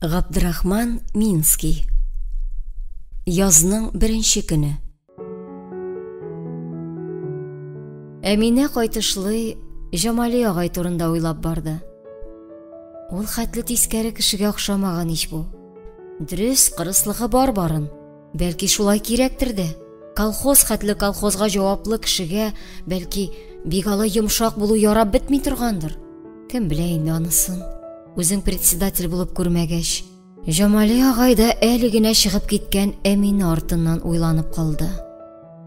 Габдрахман Минский. Язның беренче көне. Әминә кайтышлый Җамали агай турында уйлап барды. Ул хәтле тискәре кешегә охшамаган ич бу. Дөрес, кырыслыгы бар барын. Бәлки шулай кирәктер дә. Колхоз хәтле колхозга җаваплы кешегә бәлки бик алай йомшак булу ярап бетми торгандыр. Кем белә инде анысын. Үзең председатель булып күрмәгәч, Җамали агай да әле генә чыгып киткән Әминә артыннан уйланып калды.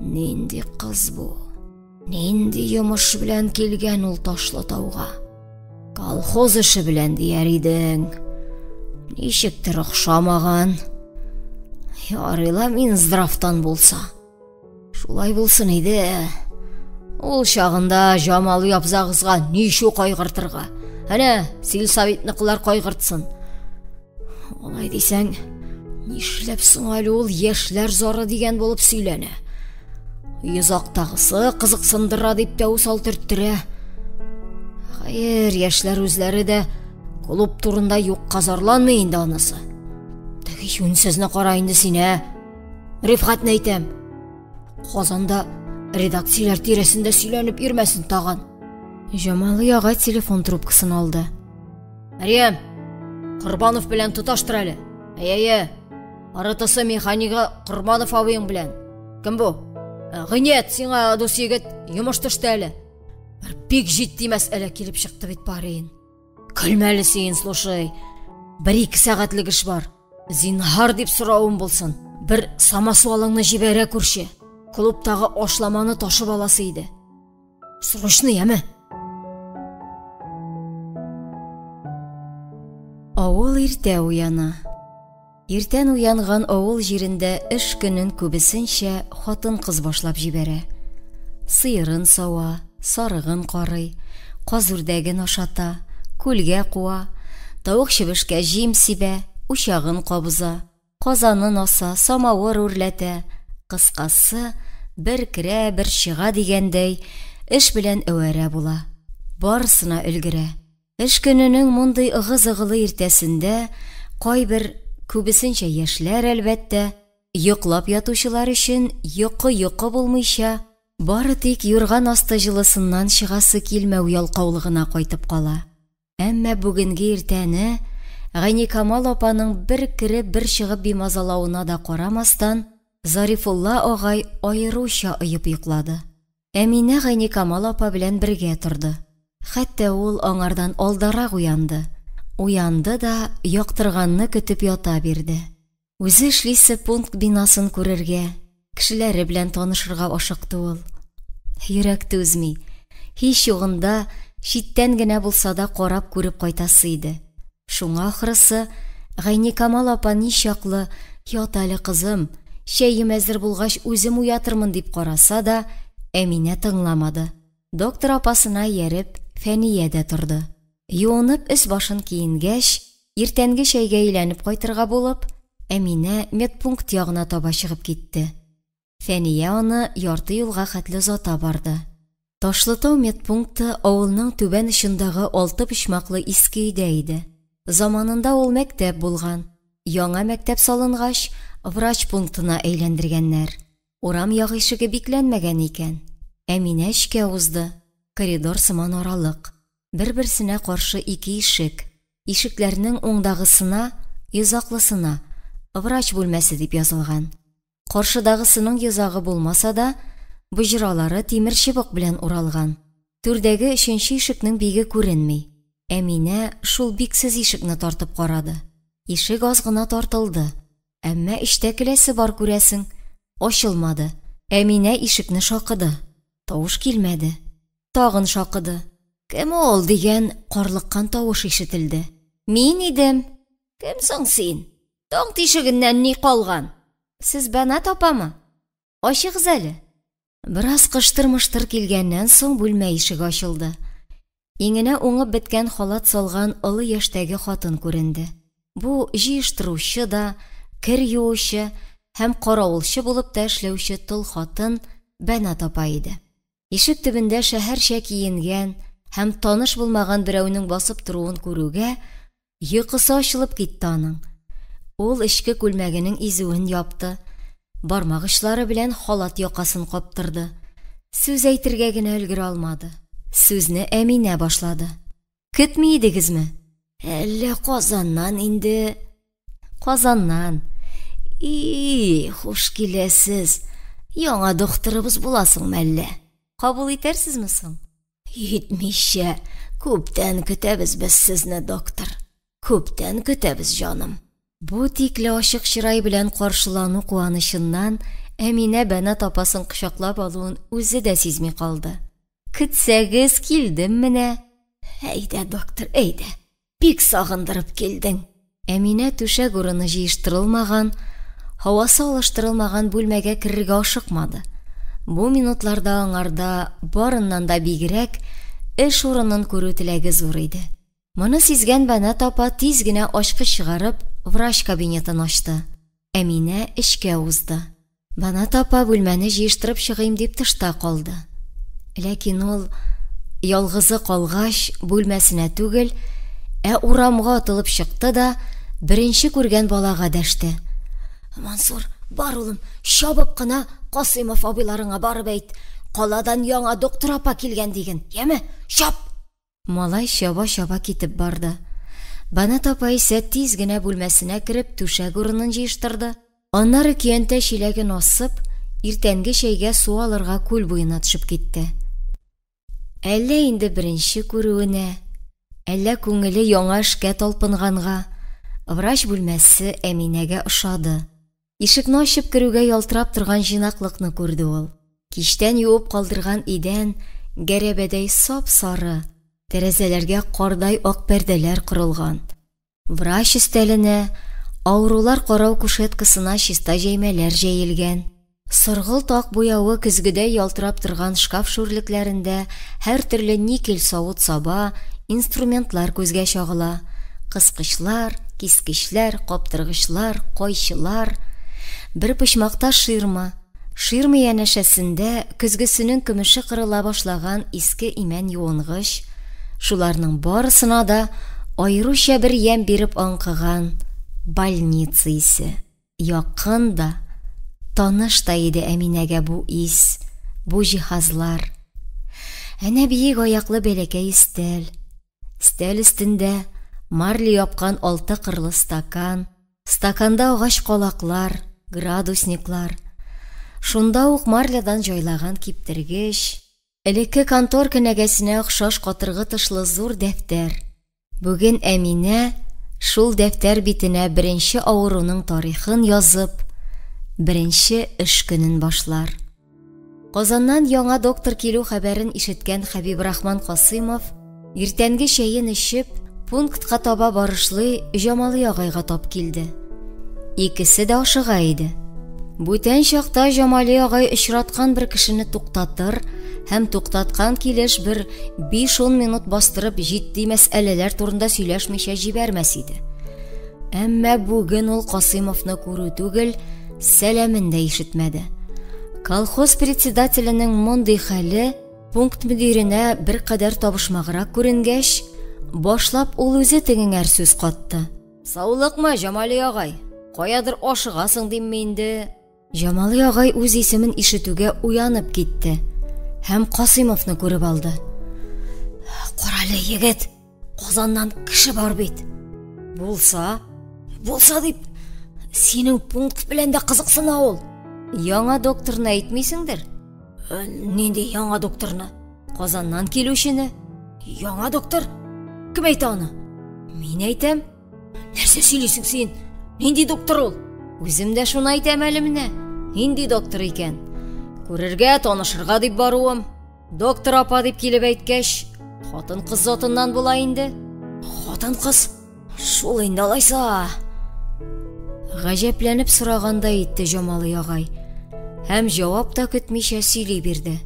Нинди кыз бу? Нинди йомыш белән килгән ул Ташлытауга? Колхоз эше белән дияр идең. Ничектер охшамаган. Ярыйла мин здравтан булса. Шулай булсын иде. Ул чагында Җамали абзагызга ничек кайгыртырга? Әнә, сельсоветныкылар кайгыртсын. Алай дисәң, нишләп соң әле ул яшьләр зары дигән булып сөйләнә? Йозактагысы кызыксындыра дип тә усал төрттөрә. Хәер, яшьләр үзләре дә клуб турында юк казарланмый инде анысы. Теге юньсезне кара инде сине. Рифгатне әйтәм. Казанда редакцияләр тирәсендә сөйләнеп йөрмәсен тагын. Җамали агай телефон трубкасын алды. Мәрьям, Корбанов белән тоташтыр әле. Әйе, арытысы механигы Корбанов абыең белән. Кем бу? Гыйнет, сиңа дус егет йомыш төште әле. Бер бик җитди мәсьәлә килеп чыкты бит парин. Көлмәле син, слушай. 1-2 сәгатьлек эш бар. Зинһар дип соравым булсын. Бер самосвалыңны җибәрә күрше. Клубтагы ашламаны ташып аласы иде. Срочно яме. Авыл иртә уяна. Иртән уянган авыл җирендә эш көнен күбесенчә хатын-кыз башлап җибәрә. Сыерын сава, сарыгын карый, казүрдәген ашата, күлгә куа, тавык чебешкә җим сибә, учагын кабыза, казанын аса, самавыр үрләтә. Кыскасы, бер керә, бер чыга дигәндәй, эш белән әвәрә була. Барысына өлгерә. Эш көненең мондый ыгы-зыгылы иртәсендә кайбер күбесенчә яшьләр әлбәттә йоклап ятучылар өчен йокы булмыйча, бары тик юрган асты җылысыннан чыгасы килмәү ялкаулыгына кайтып кала. Әмма бүгенге иртәне Гайникамал апаның бер кереп бер чыгып бимазалавына да карамастан, Зарифулла агай аеруча ыеп йоклады. Әминә Гайникамал апа белән бергә торды. Хәтта ул аңардан алдарак уянды. Уянды да яктырганны көтеп ята бирде. Үзе эшлисе пункт бинасын күрергә, кешеләре белән танышырга ашыкты ул. Йөрәк түзми. Һич югында читтән генә булса да карап күреп кайтасы иде. Шуңа ахрысы Гайникамал апа ничаклы "Ят әле кызым, чәем әзер булгач үзем уятырмын" дип караса да, Әминә тыңламады. Доктор апасына ияреп Фәния дә торды. Юынып эс башын киенгәч, иртәнге чәйгә әйләнеп кайтырга булып, Әминә медпункт ягына таба чыгып китте. Фәния аны ярты юлга хәтле озата барды. Ташлытау медпункты авылның түбән очындагы 6 почмаклы иске өйдә иде. Заманында ул мәктәп булган. Яңа мәктәп салынгач, врач пунктына әйләндергәннәр. Урам ягы ишеге бикләнмәгән икән. Әминә эчкә узды. Коридор сыман аралык. Бер-берсенә каршы 2 ишек. Ишекләрнең уңдагысына, йозаклысына врач бүлмәсе дип язылган. Каршыдагысының йозагы булмаса да, буҗралары тимер чыбык белән уралган. Түрдәге 3нче ишекнең биге күренми. Әминә шул биксез ишекне тартып карады. Ишек аз гына тартылды. Әмма эчтә келәсе бар күрәсең. Ачылмады. Әминә ишекне шакыды. Тавыш килмәде. Тагын шакыды. Кем ул дигән карлыккан тавыш ишетелде. Мин идем. Кем соң син? Таң тишегеннән ни калган? Сез Бәнат апамы? Ачыгыз әле. Бераз кыштыр-мыштыр килгәннән соң бүлмә ишеге ачылды. Иңенә уңып беткән халат салган олы яшьтәге хатын күренде. Бу җыештыручы да, кер юучы һәм каравылчы булып та эшләүче тол хатын Бәнат апа иде. Ишек төбендә шәһәрчә киенгән һәм таныш булмаган берәүнең басып торуын күрүгә, Йокысы ачылып китте аның. Ул эчке күлмәгенең изүен япты. Бармак очлары белән халат якасын каптырды. Сүз әйтергә генә өлгерә алмады. Сүзне Әминә башлады. Көтми идегезме? Әллә Казаннан инде. Казаннан. Хуш киләсез. Яңа докторыбыз буласың мәллә. Кабул итәрсезме соң? Итмичә, күптән көтәбез без сезне, доктор. Күптән көтәбез, җаным. Бу тикле ачык чырай белән каршылану куанычыннан Әминә Бәнат апасын кочаклап алуын үзе дә сизми калды. Көтсәгез килдем менә. Әйдә, доктор, әйдә. Бик сагындырып килдең. Әминә түшәк урыны җыештырылмаган, һавасы алыштырылмаган бүлмәгә керергә ашыкмады. Бу минутларда аңарда барыннан да бигрәк эш урынын күрү теләге зур иде. Моны сизгән Бәнат апа тиз генә ачкыч чыгарып, врач кабинетын ачты. Әминә эшкә узды. Бәнат апа бүлмәне җыештырып чыгыйм дип тышта калды. Ләкин ул ялгызы калгач бүлмәсенә түгел, урамга атылып чыкты да беренче күргән балага дәште. Мансур, бар улым, чабып кына Касыймов абыйларыңа барып әйт. Каладан яңа доктор апа килгән диген. Яме, чап! Малай чаба-чаба китеп барды. Бәнат апа исә тиз генә бүлмәсенә кереп түшәк урынын җыештырды. Аннары көянтә чиләген асып, иртәнге чәйгә су алырга күл буена төшеп китте. Әллә инде беренче күрүенә, әллә күңеле яңа эшкә талпынганга, врач бүлмәсе Әминәгә ошады. Ишекне ачып керүгә ялтырап торган җыйнаклыкны күрде ул. Кичтән юып калдырган идән гәрәбәдәй сап-сары, тәрәзәләргә кардай ак пәрдәләр корылган. Врач өстәленә аурулар карау кушеткасына чиста җәймәләр җәелгән. Сыргылт ак буявы көзгедә ялтырап торган шкаф шүрлекләрендә һәр төрле никель савыт-саба, инструментлар күзгә чагыла. Кыскычлар, кискечләр, каптыргычлар, кайчылар. Бер почмакта ширма. Ширма янәшәсендә көзгесенең көмеше кырыла башлаган иске имән юынгыч. Шуларның барысына да аеруча бер ям биреп аңкыган больница исе. Якын да, таныш та иде Әминәгә бу ис, бу җиһазлар. Әнә биек аяклы бәләкәй өстәл. Өстәл өстендә марли япкан алты кырлы стакан, стаканда агач калаклар, градусниклар. Шунда ук марлядан җайлаган киптергеч, элекке контор кенәгәсенә охшаш катыргы тышлы зур дәфтәр. Бүген Әминә шул дәфтәр битенә беренче авыруның тарихын язып, беренче эш көнен башлар. Казаннан яңа доктор килү хәбәрен ишеткән Хәбибрахман Касыймов иртәнге чәен эчеп, пунктка таба барышлый Җамалы агайга тап килде. Икесе дә ашыга иде. Бүтән чакта Җамали агай очраткан бер кешене туктатыр һәм туктаткан килеш бер 5-10 минут бастырып җитди мәсьәләләр турында сөйләшмичә җибәрмәс иде. Әмма бүген ул Касыймовны күрү түгел, сәламен дә ишетмәде. Колхоз председателенең мондый хәле пункт мөдиренә бер кадәр табышмаграк күренгәч, башлап ул үзе тегеңәр сүз катты. Саулыкмы, Җамали агай? Каядыр ашыгасың димме инде? Җамали агай үз исемен ишетүгә уянып китте һәм Касыймовны күреп алды. Карале егет, Казаннан кеше бар бит. Булса дип, синең пункт белән дә кызыксына ул. Яңа докторны әйтмисеңдер? Нинди яңа докторны? Казаннан килүчене. Яңа доктор? Кем әйтә аны? Мин әйтәм. Нәрсә сөйлисең син? Нинди доктор ул? Үзем дә шуны әйтәм әле менә. Нинди доктор икән? Күрергә, танышырга дип баруым. Доктор апа дип килеп әйткәч, хатын-кыз затыннан була инде. Хатын-кыз? Шул инде алайса. Гаҗәпләнеп сораганда итте Җамалы агай. Һәм җавап та көтмичә сөйли бирде.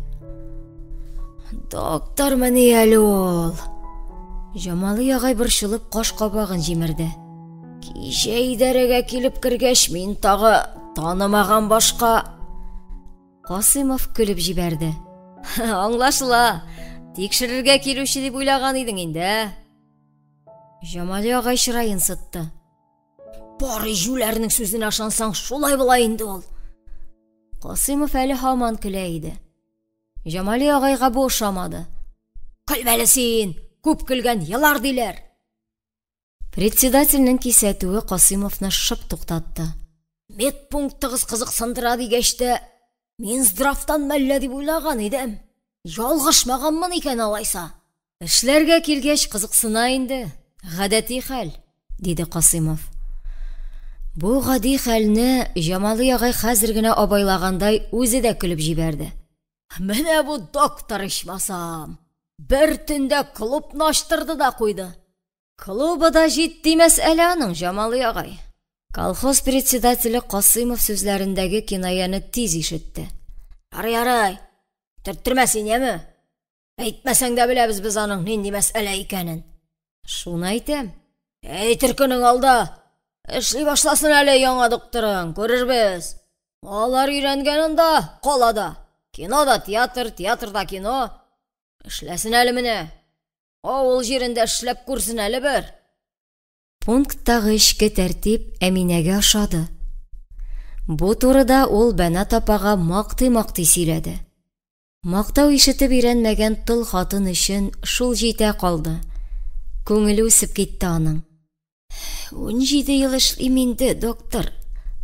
Доктор менә әле ул. Җамалы агай борчылып каш кабагын җимерде. Кичә идарәгә килеп кергәч, мин тагы танымаган башка. Касыймов көлеп җибәрде. Аңлашыла. Тикшерергә килүче дип уйлаган идең инде. Җамали агай чырайын сытты. Бары жүләрнең сүзенә ышансаң, шулай була инде ул. Касыймов әле һаман көлә иде. Җамали агайга бу ошамады. Көлбәле син, күп көлгән елар диләр. Председательнең кисәтүе Касыймовны шып туктатты. Медпунктыгыз кызыксындыра дигәчтә, мин здравтан мәллә дип уйлаган идем. Ялгышмаганмын икән алайса. Эшләргә килгәч кызыксына инде. Гадәти хәл, диде Касыймов. Бу гади хәлне Җамали агай хәзер генә абайлагандай үзе дә көлеп җибәрде. Менә бу доктор ичмасам, бер төндә клубны ачтырды да куйды. Клубы да җитди мәсьәлә аның, Җамали агай. Колхоз председателе Касыймов сүзләрендәге кинаяны тиз ишетте. Ярый, төрттермә син, яме? Әйтмәсәң дә беләбез без аның нинди мәсьәлә икәнен. Шуны әйтәм. Әйтер көнең алда. Эшли башласын әле яңа докторың, күрербез. Алар өйрәнгәнен дә калада. Кинода театр, театрда кино. Эшләсен әле менә. Авыл җирендә эшләп күрсен әле бер. Пункттагы эшке тәртип Әминәгә ошады. Бу турыда ул Бәнат апага мактый сөйләде. Мактау ишетеп өйрәнмәгән тол хатын өчен шул җитә калды. Күңеле үсеп китте аның. 17 ел эшлим инде, доктор.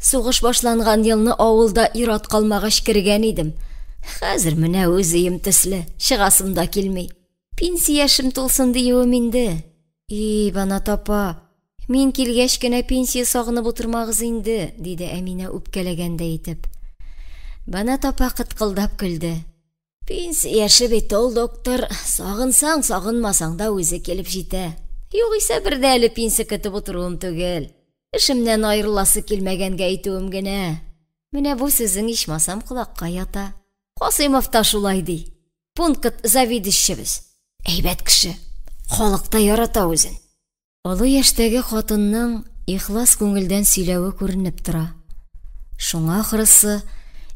Сугыш башланган елны авылда ир-ат калмагач кергән идем. Хәзер менә үзем төсле, чыгасым да килми. Пенсия яшем тулсын диюем инде. Бәнат апа, мин килгәч кенә пенсия сагынып утырмагыз инде, диде Әминә үпкәләгәндә итеп. Бәнат апа кыткылдап көлде. Пенсия яше бит ул, доктор. Сагынсаң, сагынмасаң да үзе килеп җитә. Югыйсә бердә әле пенсия көтеп утыруым түгел. Эшемнән аерыласы килмәгәнгә әйтүем генә. Менә бу сүзең ичмасам колакка ята. Касыймов та шулай ди. Пункт заведующебез. Әйбәт кеше. Халыкта ярата үзен. Олы яшьтәге хатынның ихлас күңелдән сөйләве күренеп тора. Шуңа ахрысы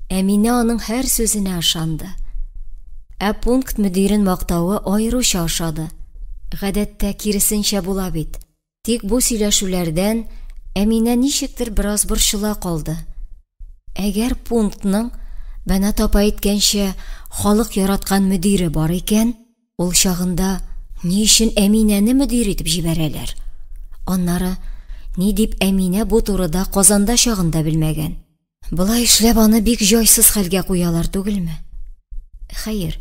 Әминә аның һәр сүзенә ышанды. Пункт мөдирен мактавы аеруча ошады. Гадәттә киресенчә була бит. Тик бу сөйләшүләрдән Әминә ничектер бераз борчыла калды. Әгәр пунктның Бәнат апа әйткәнчә халык яраткан мөдире бар икән, ул чагында ни өчен Әминәне мөдир итеп җибәрәләр? Аннары ни дип Әминә бу турыда Казанда чагында белмәгән. Булай эшләп аны бик җайсыз хәлгә куялар түгелме? Хәер,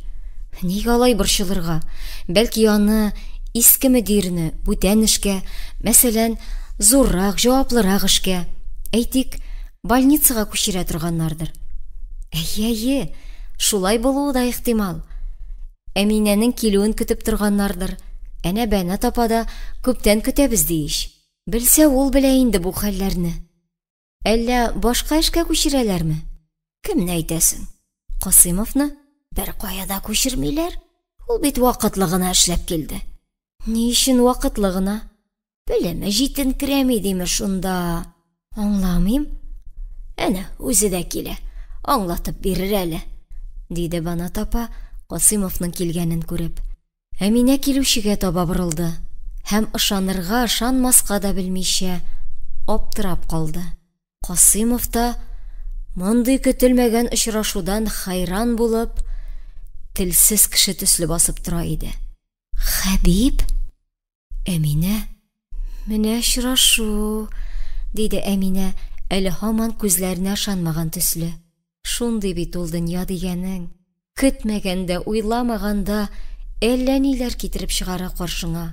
ник алай борчылырга? Бәлки аны иске мөдирне бүтән эшкә, мәсәлән, зуррак, җаваплырак эшкә, әйтик, больницага күчерә торганнардыр. Әйе, шулай булуы да ихтимал. Әминәнең килүен көтеп торганнардыр. Әнә Бәнат апа да күптән көтәбез дииш. Белсә ул белә инде бу хәлләрне. Әллә башка эшкә күчерәләрме? Кемне әйтәсең? Касыймовны? Бер каяда күчермиләр. Ул бит вакытлы гына эшләп килде. Ни өчен вакытлы гына? Белеме җитенкерәми диме шунда? Аңламыйм. Әнә үзе дә килә. Аңлатып бирер әле, диде Бәнат апа Касыймовның килгәнен күреп. Әминә килүчегә таба борылды һәм ышанырга, ышанмаска да белмичә аптырап калды. Касыймов та мондый көтелмәгән очрашудан хайран булып, телсез кеше төсле басып тора иде. Хәбиб? Әминә? Менә очрашу, диде Әминә, әле һаман күзләренә ышанмаган төсле. Шундый бит ул дөнья дигәнең. Көтмәгәндә, уйламаганда әллә ниләр китереп чыгара каршыңа.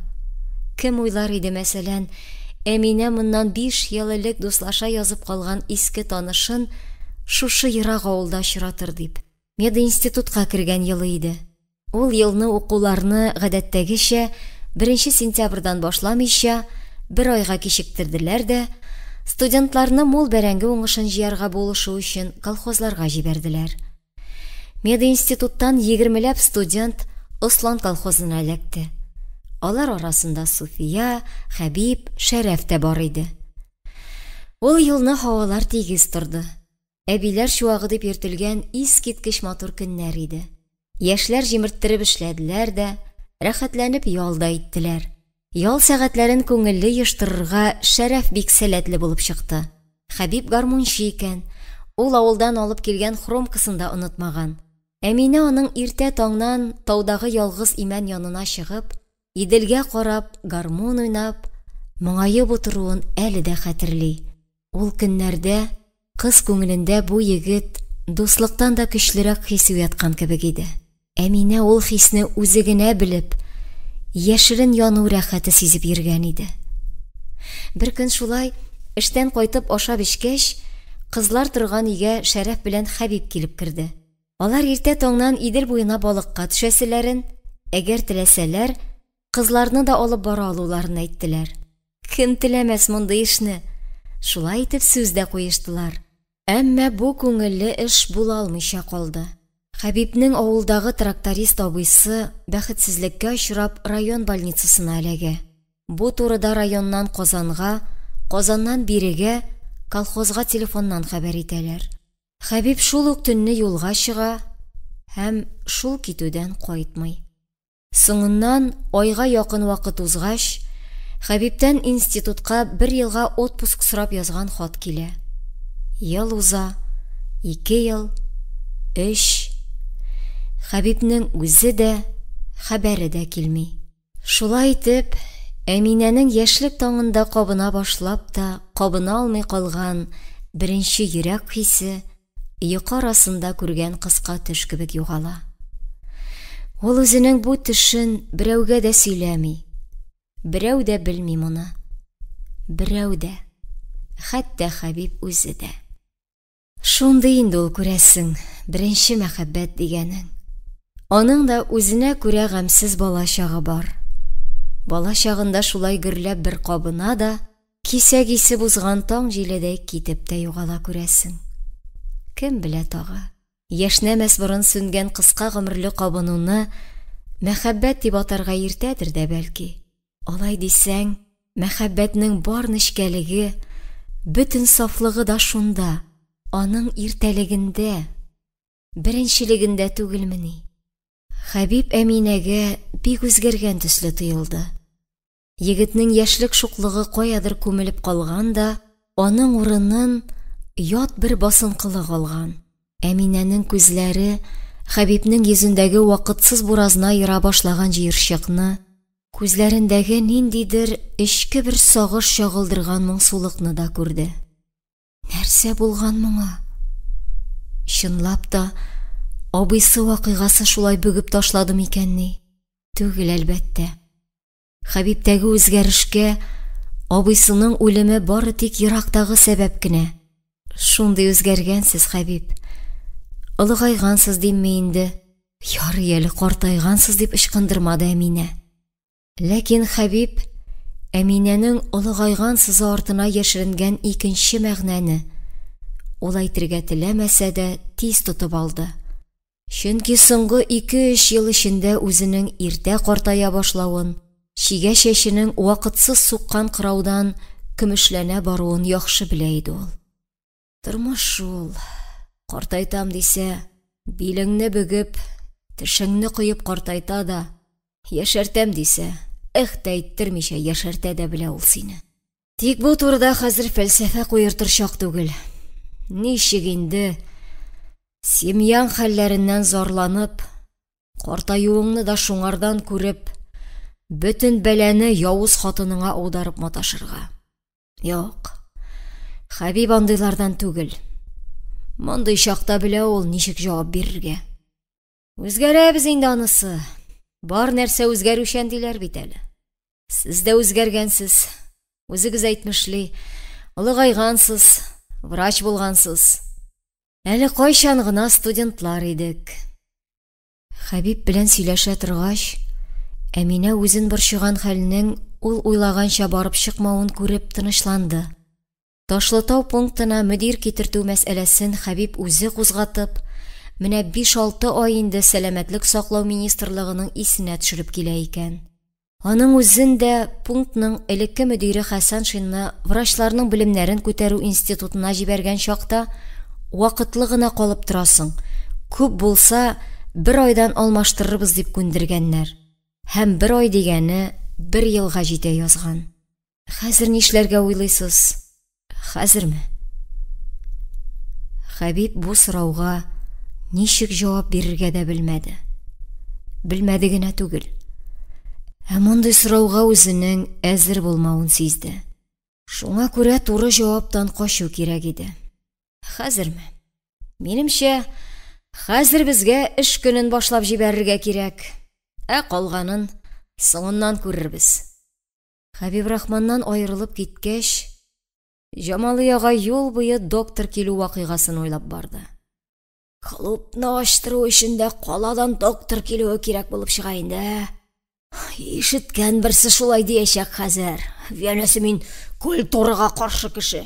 Кем уйлар иде, мәсәлән, Әминә моннан 5 ел элек дуслаша язып калган иске танышын шушы ерак авылда очратыр дип. Мединститутка кергән елы иде. Ул елны укуларны гадәттәгечә 1 сентябрьдан башламыйча 1 айга кичектерделәр дә, студентларны мул бәрәңге уңышын җыярга булышу өчен колхозларга җибәрделәр. Мединституттан 20ләп студент Услан колхозына эләкте. Алар арасында Суфия, Хәбиб, Шәрәф тә бар иде. Ул елны һавалар тигез торды. Әбиләр чуагы дип йөртелгән искиткеч матур көннәр иде. Яшьләр җимерттереп эшләделәр дә, рәхәтләнеп ялда иттеләр. Ял сәгатьләрен күңелле йыштырырга Шәрәф бик сәләтле булып чыкты. Хәбиб гармунчы икән. Ул авылдан алып килгән хромкасын да онытмаган. Әминә аның иртә таңнан таудағы ялгыз имән янына чыгып, Иделгә карап, гармун уйнап, моңаеп утыруын әле дә хәтерли. Ул көннәрдә кыз күңелендә бу егет дуслыктан да көчлерәк хис уяткан кебек иде. Әминә ул хисне үзе генә белеп, яшерен яну рәхәте сизеп йөргән иде. Бер көн шулай эштән кайтып ашап-эчкәч, кызлар торган өйгә Шәрәф белән Хәбиб килеп керде. Алар иртә таңнан Идел буена балыкка төшәселәрен, әгәр теләсәләр, кызларны да алып бара алуларын әйттеләр. Кем теләмәс мондый эшне? Шулай итеп сүз дә куештылар. Әмма бу күңелле эш була алмыйча калды. Хәбибнең авылдагы тракторист абыйсы бәхетсезлеккә очрап район больницасына эләгә. Бу турыда районнан Казанга, Казаннан Бирегә, колхозга телефоннан хәбәр итәләр. Хәбиб шул ук төнне юлга чыга һәм шул китүдән кайтмый. Соңыннан айга якын вакыт узгач, Хәбибтән институтка 1 елга отпуск сорап язган хат килә. Ел уза, 2 ел, 3. Хәбибнең үзе дә, хәбәре дә килми. Шулай итеп, Әминәнең яшьлек таңында кабына башлап та кабына алмый калган беренче йөрәк хисе йокы арасында күргән кыска төш кебек югала. Ул үзенең бу төшен берәүгә дә сөйләми. Берәү дә белми моны. Берәү дә, хәтта Хәбиб үзе дә. Шундый инде ул күрәсең, беренче мәхәббәт дигәнең. Аның да үзенә күрә гамсез бала чагы бар. Бала чагында шулай гөрләп бер кабына да, кисәгисе бузган таң җиледәй китеп тә югала күрәсең. Кем белә тагы? Яшнәмәс борын сүнгән кыска гомерле кабынуны мәхәббәт дип атарга иртәдер дә бәлки. Алай дисәң, мәхәббәтнең бар нечкәлеге, бөтен сафлыгы да шунда, аның иртәлегендә, беренчелегендә түгелмени? Хәбиб Әминәгә бик үзгәргән төсле тоелды. Егетнең яшьлек шуклыгы каядыр күмелеп калган да, аның урынын ят бер басынкылык алган. Әминәнең күзләре Хәбибнең йөзендәге вакытсыз буразна йыра башлаган җыерчыкны, күзләрендәге ниндидер эчке бер сагыш чагылдырган моңсулыкны да күрде. Нәрсә булган моңа? Чынлап та, абыйсы вакыйгасы шулай бөгеп ташлады микәнни? Түгел, әлбәттә. Хәбибтәге үзгәрешкә абыйсының үлеме бары тик ерактагы сәбәп кенә. Шундый үзгәргәнсез, Хәбиб. Олыгайгансыз димме инде? Ярый әле картайгансыз дип ычкындырмады Әминә. Ләкин Хәбиб Әминәнең олыгайгансыз артына яшеренгән икенче мәгънәне ул әйтергә теләмәсә дә тиз тотып алды. Чөнки соңгы 2-3 ел эчендә үзенең иртә картая башлавын, чигә чәченең вакытсыз суккан кыраудан көмешләнә баруын яхшы белә иде ул. Тормыш шул. Картайтам дисә, билеңне бөгеп, тешеңне куеп картайта да, яшәртәм дисә, әйттермичә яшәртә дә белә ул сине. Тик бу турыда хәзер фәлсәфә куертыр чак түгел. Ничек инде семьяң хәлләреннән зарланып, картаюыңны да шуңардан күреп, бөтен бәләне явыз хатыныңа аударып маташырга. Юк, Хәбиб андыйлардан түгел. Мондый чакта белә ул ничек җавап бирергә. Үзгәрәбез инде анысы. Бар нәрсә үзгәрүчән диләр бит әле. Сез дә үзгәргәнсез. Үзегез әйтмешли, олыгайгансыз, врач булгансыз. Әле кайчан гына студентлар идек. Хәбиб белән сөйләшә торгач, Әминә үзен борчыган хәлнең ул уйлаганча барып чыкмавын күреп тынычланды. Ташлытау пунктына мөдир китертү мәсьәләсен Хәбиб үзе кузгатып, менә 5-6 ай инде сәламәтлек саклау министрлыгының исенә төшереп килә икән. Аның үзен дә пунктның элекке мөдире Хәсән Шинны врачларның белемнәрен күтәрү институтына җибәргән чакта вакытлы гына калып торасың. Күп булса, 1 айдан алмаштырырбыз дип күндергәннәр. Һәм 1 ай дигәне 1 елга җитә язган. Хәзер нишләргә уйлыйсыз? Хәзерме? Хәбиб бу сорауга ничек җавап бирергә дә белмәде. Белмәде генә түгел. Ә мондый сорауга үзенең әзер булмавын сизде. Шуңа күрә туры җаваптан качу кирәк иде. Хәзерме? Минемчә, хәзер безгә эш көнен башлап җибәрергә кирәк. Ә калганын соңыннан күрербез. Хәбиб Рахманнан аерылып киткәч, Җамали агай юл буе доктор килү вакыйгасын уйлап барды. Клубны ачтыру өчен дә каладан доктор килүе кирәк булып чыга инде. Ишеткән берсе шулай диячәк хәзер. Янәсе мин культурага каршы кеше.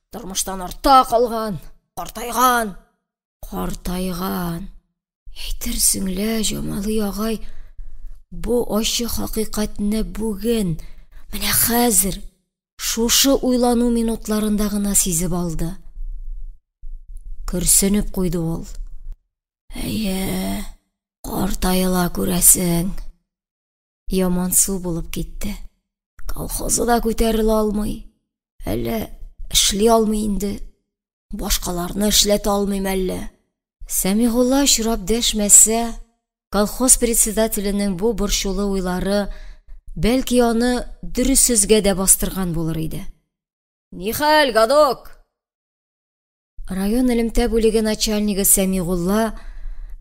Тормыштан арта калган, картайган. Әйтерсең лә, Җамали агай бу ачы хакыйкатьне бүген, менә хәзер, шушы уйлану минутларында гына сизеп алды. Көрсенеп куйды ул. Әйе, картайыла күрәсең. Ямансу булып китте. Колхозы да күтәрелә алмый. Әллә эшли алмый инде. Башкаларны эшләтә алмыйм әллә. Сәмигулла очрап дәшмәсә, колхоз председателенең бу борчулы уйлары бәлки аны дөрес сүзгә дә бастырган булыр иде. Нихәл, гадок? Район элемтә бүлеге начальнигы Сәмигулла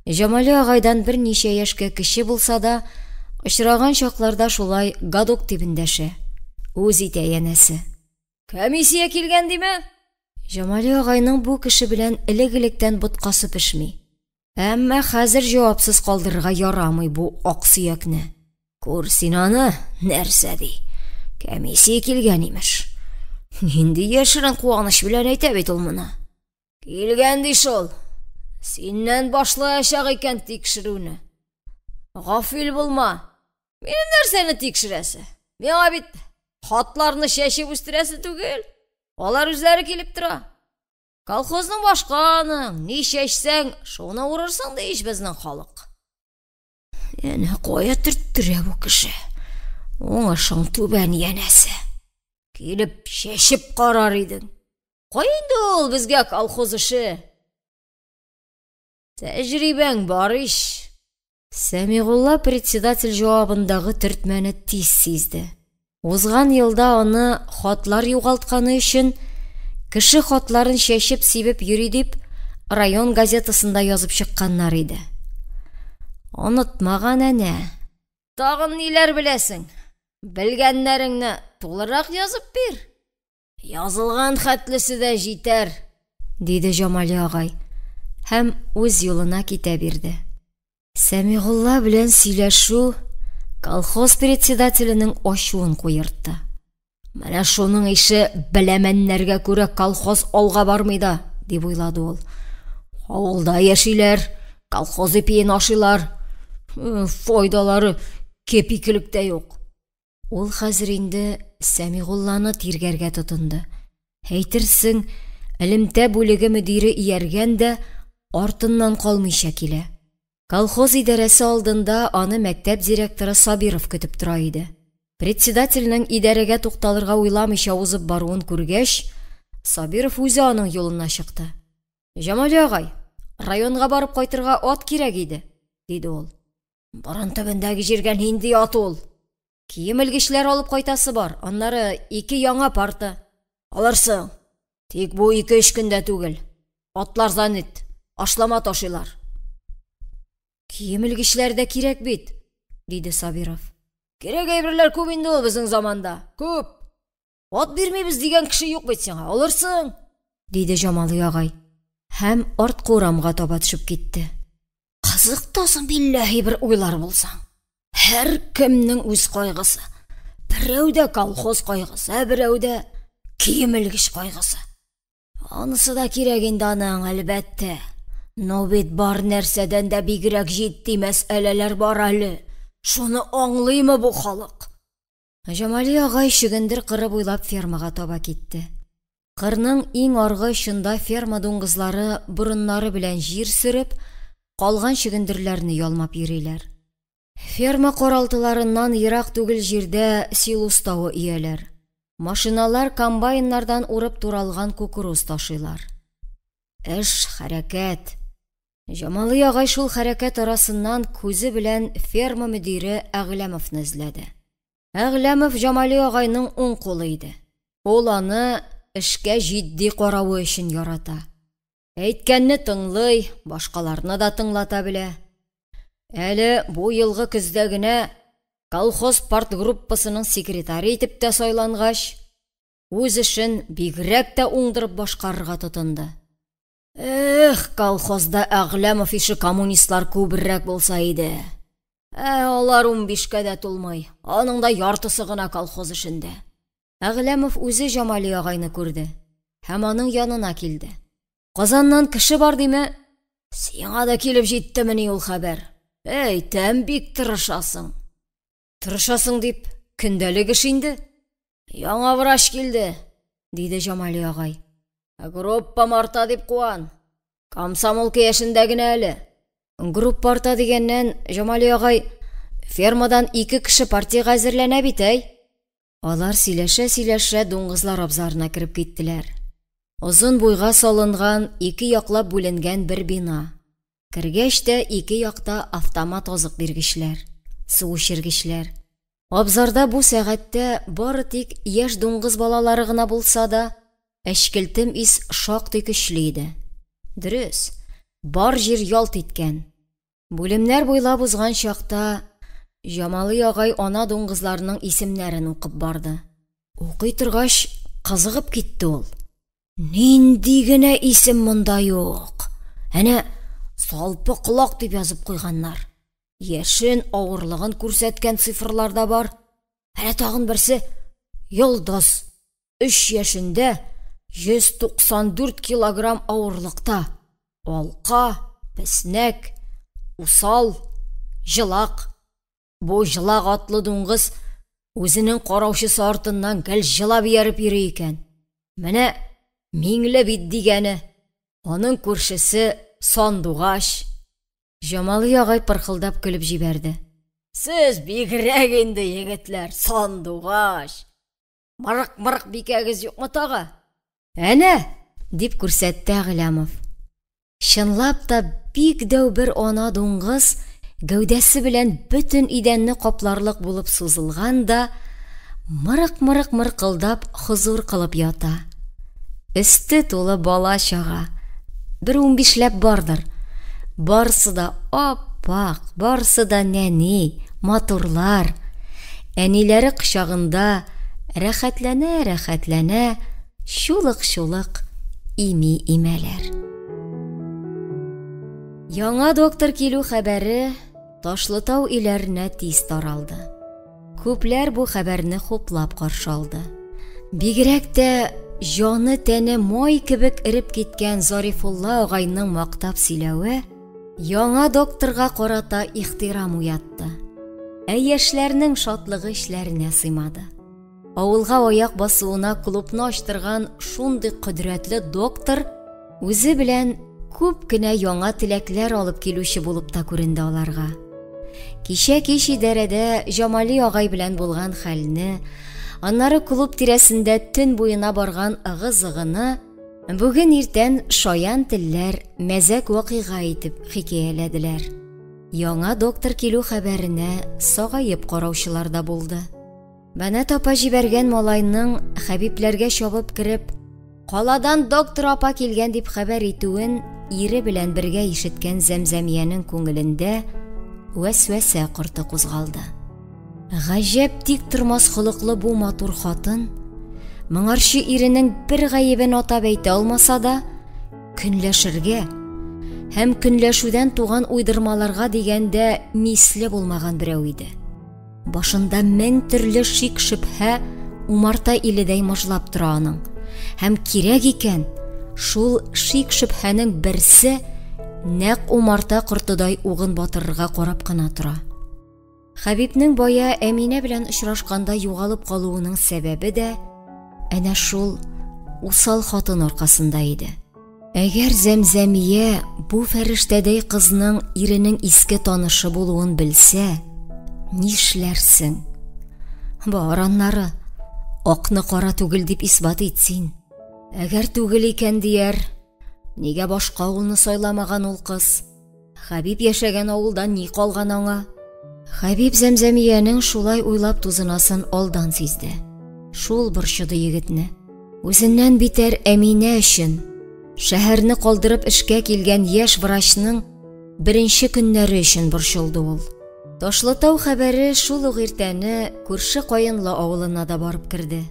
Җамали агайдан берничә яшькә кече булса да, очраган чакларда шулай гадок дип эндәшә. Үз итә янәсе. Комиссия килгән диме? Җамали агайның бу кеше белән элек-электән боткасы пешми. Әмма хәзер җавапсыз калдырырга ярамый бу аксөякне. Күр син аны, нәрсә ди? Комиссия килгән имеш. Инде яшерен куаныч белән әйтә бит ул моны. Килгән ди шул. Синнән башлаячак икән тикшерүне. Гафил булма. Минем нәрсәне тикшерәсе? Миңа бит хатларны чәчеп үстерәсе түгел. Алар үзләре килеп тора. Колхозның башканың, ни чәчсәң, шуны урырсың ди безнең халык. Яна кая төрттөрә бу кеше. Уңышың түбән янәсе. Килеп чәчеп карар идең. Кай инде ул безгә колхоз эше? Тәҗрибәң бар иш. Сәмигулла председатель җавабындагы төртмәне тиз сизде. Узган елда аны хатлар югалтканы өчен кеше хатларын чәчеп сибеп йөри дип район газетасында язып чыкканнар иде. Онытмаган әнә. Тагын ниләр беләсең? Белгәннәреңне тулырак язып бир. Язылган хәтлесе дә җитәр, диде Җамали агай һәм үз юлына китә бирде. Сәмигулла белән сөйләшү колхоз председателенең ачуын куертты. Менә шуның ише беләмәннәргә күрә колхоз алга бармый да, дип уйлады ул. Авылда яшиләр, колхоз ипиен ашыйлар, файдалары кепикелектә юк. Ул хәзер инде Сәмигулланы тиргәргә тотынды. Әйтерсең, элемтә бүлеге мөдире ияргән дә артыннан калмыйча килә. Колхоз идарәсе алдында аны мәктәп директоры Сабиров көтеп тора иде. Председательнең идарәгә тукталырга уйламыйча узып баруын күргәч, Сабиров үзе аның юлына чыкты. Җамали агай, районга барып кайтырга ат кирәк иде, диде ул. Борын төбендәге җиргә нинди ат ул? Кием элгечләр алып кайтасы бар, аннары 2 яңа парты. Алырсың. Тик бу 2-3 көндә түгел. Атлар занят, ашлама ташыйлар. Кием элгечләр дә кирәк бит, диде Сабиров. Кирәк әйберләр күп инде ул безнең заманда. Күп. Ат бирмибез дигән кеше юк бит сиңа. Алырсың, диде Җамали агай һәм арткы урамга таба төшеп китте. Кызыктасың билләһи бер уйлар булсаң. Һәр кемнең үз кайгысы. Берәүдә колхоз кайгысы, берәүдә кием элгеч кайгысы. Анысы да кирәк инде аның, әлбәттә. Но бит бар нәрсәдән дә бигрәк җитди мәсьәләләр бар әле. Шуны аңлыймы бу халык? Җамали агай шигендер кыры буйлап фермага таба китте. Кырның иң аргы очында ферма дуңгызлары борыннары белән җир сөреп, калган шигендерләрне ялмап йөриләр. Ферма каралтыларыннан ерак түгел җирдә силус тауы ияләр. Машиналар комбайннардан урып туралган кукуруз ташыйлар. Эш, хәрәкәт. Җамалый агай шул хәрәкәт арасыннан күзе белән ферма мөдире Әгъләмовны эзләде. Әгъләмов Җамалый агайның уң кулы иде. Ул аны эшкә җитди каравы өчен ярата. Әйткәнне тыңлый, башкаларны да тыңлата белә. Әле бу елгы көздә генә колхоз партгруппасының секретаре итеп тә сайлангач, үз эшен бигрәк тә уңдырып башкарырга тотынды. Колхозда Әгъләмов ише коммунистлар күбрәк булса иде. Алар 15-кә дә тулмый, аның да яртысы гына колхоз эшендә. Әгъләмов үзе Җамалый агайны күрде һәм аның янына килде. Казаннан кеше бар диме? Сиңа да килеп җиттемени ул хәбәр? Әйтәм, бик тырышасың. Тырышасың дип, көндәлек эш инде. Яңа врач килде, диде Җамалый агай. Группа марта дип куан. Комсомолка яшендә генә әле. Группа арта дигәннән, Җамалый агай, фермадан 2 кеше партиягә әзерләнә бит, Алар сөйләшә-сөйләшә дуңгызлар абзарына кереп киттеләр. Озын буйга салынган, 2 яклап бүленгән бер бина. Кергәч тә 2 якта автомат азык биргечләр, су эчергечләр. Абзарда бу сәгатьтә бары тик яшь дуңгыз балалары гына булса да, әчкелтем ис шактый көчле иде. Дөрес, бар җир ялт иткән. Бүлемнәр буйлап узган чакта Җамалый агай ана дуңгызларның исемнәрен укып барды. Укый торгач, кызыгып китте ул. Нинди генә исем монда юк. Әнә салпы колак дип язып куйганнар. Яшен авырлыгын күрсәткән цифрлар да бар. Әнә тагын берсе Йолдыз. 3 яшендә 194 килограмм авырлыкта. Алка, песнәк, усал, җылак. Бу җылак атлы дуңгыз үзенең караучысы артыннан гел җылап ярып йөри икән. Менә Миңле бит дигәне. Аның күршесе Сандугач. Җамалый агай пырхылдап көлеп җибәрде. Сез бигрәк инде, егетләр, Сандугач. Марык бикәгез юкмы тагы? Әнә, дип күрсәтте Әгъләмов. Чынлап та бик дәү бер ана дуңгыз гәүдәсе белән бөтен идәнне капларлык булып сузылган да, мырык-мырык-мыркылдап хозур кылып ята. Өсте тулы бала чага. 15ләп бардыр. Барсы да аппак, барсы да нәни, матурлар. Әниләре кочагында рәхәтләнә, шулык ими-имәләр. Яңа доктор килү хәбәре Ташлытау иләренә тиз таралды. Күпләр бу хәбәрне хуплап каршы алды. Бигрәк тә җаны тәне май кебек иреп киткән Зарифулла агайның мактап сөйләве яңа докторга карата ихтирам уятты. Яшьләрнең шатлыгы эшләренә сыймады. Авылга аяк басуына клубны ачтырган шундый кодрәтле доктор үзе белән күп кенә яңа теләкләр алып килүче булып та күренде аларга. Кичә кич идарәдә Җамалый агай белән булган хәлне, аннары клуб тирәсендә төн буена барган ыгы-зыгыны бүген иртән шаян телләр мәзәк вакыйга итеп хикәяләделәр. Яңа доктор килү хәбәренә сагаеп караучылар да булды. Бәнә тапа җибәргән малайның Хәбипләргә чабып кереп, каладан доктор апа килгән дип хәбәр итүен ире белән бергә ишеткән Зәмзәмиянең күңелендә вәсвәсә корты кузгалды. Гаҗәп тик тормас холыклы бу матур хатын, моңарчы иренең бер гаебен атап әйтә алмаса да, көнләшергә һәм көнләшүдән туган уйдырмаларга дигәндә мисле булмаган берәү иде. Башында 1000 төрле шик-шөбһә умарта иледәй мыжлап тора аның. Һәм кирәк икән, шул шик-шөбһәнең берсе нәк умарта кортыдай угын батырырга карап кына тора. Хәбибнең бая Әминә белән очрашканда югалып калуының сәбәбе дә әнә шул усал хатын аркасында иде. Әгәр Зәмзәмия бу фәрештәдәй кызның иренең иске танышы булуын белсә, Нишләрсең? Бар аннары, акны кара түгел дип исбат итсин. Әгәр түгел икән дияр, нигә башка авылны сайламаган ул кыз? Хәбиб яшәгән авылдан ни калган аңа? Хәбиб Зәмзәмиянең шулай уйлап тузынасын алдан сизде. Шул борчыды егетне. Үзеннән битәр Әминә өчен шәһәрне калдырып эшкә килгән яшь врачның беренче көннәре өчен борчылды ул. Ташлытау хәбәре шул ук иртәне күрше Каенлы авылына да барып керде.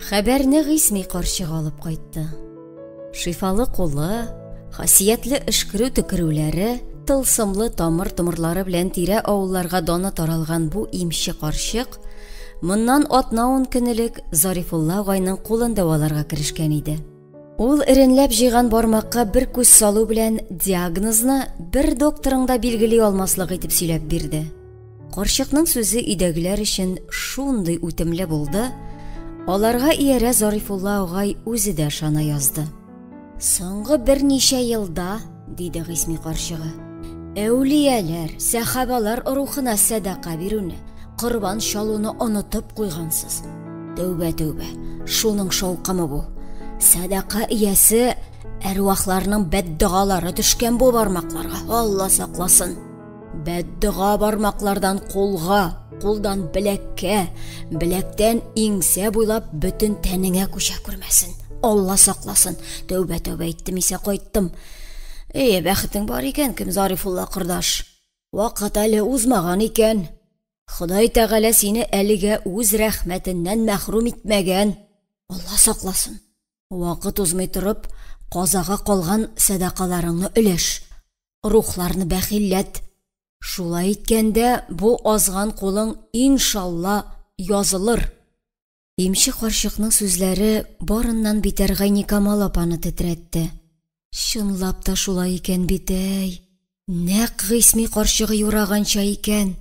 Хәбәрне Гыйсми карчык алып кайтты. Шифалы кулы, хасиятле эшкерү төкерүләре, тылсымлы тамыр-томырлары белән тирә авылларга даны таралган бу имче карчык моннан 10 көнлек Зарифулла агайның кулын дәваларга керешкән иде. Ул эренләп җыйган бармакка бер күз салу белән диагнозны бер докторың да билгели алмаслык итеп сөйләп бирде. Карчыкның сүзе өйдәгеләр өчен шундый үтемле булды, аларга иярә Зарифулла агай үзе дә шана язды. Соңгы берничә елда, диде Гыйсми карчыгы, әүлияләр, сахабалар рухына садака бирүне, корбан шалуны онытып куйгансыз. Тәүбә, шуның шаукымы бу. Садака иясе әрвахларның бәддугалары төшкән бу бармакларга. Алла сакласын. Бәддуга бармаклардан кулга, кулдан билеккә, билектән иңсә буйлап бөтен тәнеңә күчә күрмәсен. Алла сакласын. Тәүбә, иттем исә кайттым. Бәхетең бар икән, кем Зарифулла кырдаш. Вакыт әле узмаган икән. Ходай Тәгалә сине әлегә үз рәхмәтеннән мәхрүм итмәгән. Алла сакласын. Вакыт узмый торып, казага калган садакаларыңны өлеш, рухларны бәхилләт. Шулай иткәндә, бу азган кулың иншалла язылыр. Имче карчыкның сүзләре барыннан битәр Гайникамал апаны тетрәтте. Чынлап та шулай икән бит әй. Нәкъ Гыйсми карчыгы юраганча икән.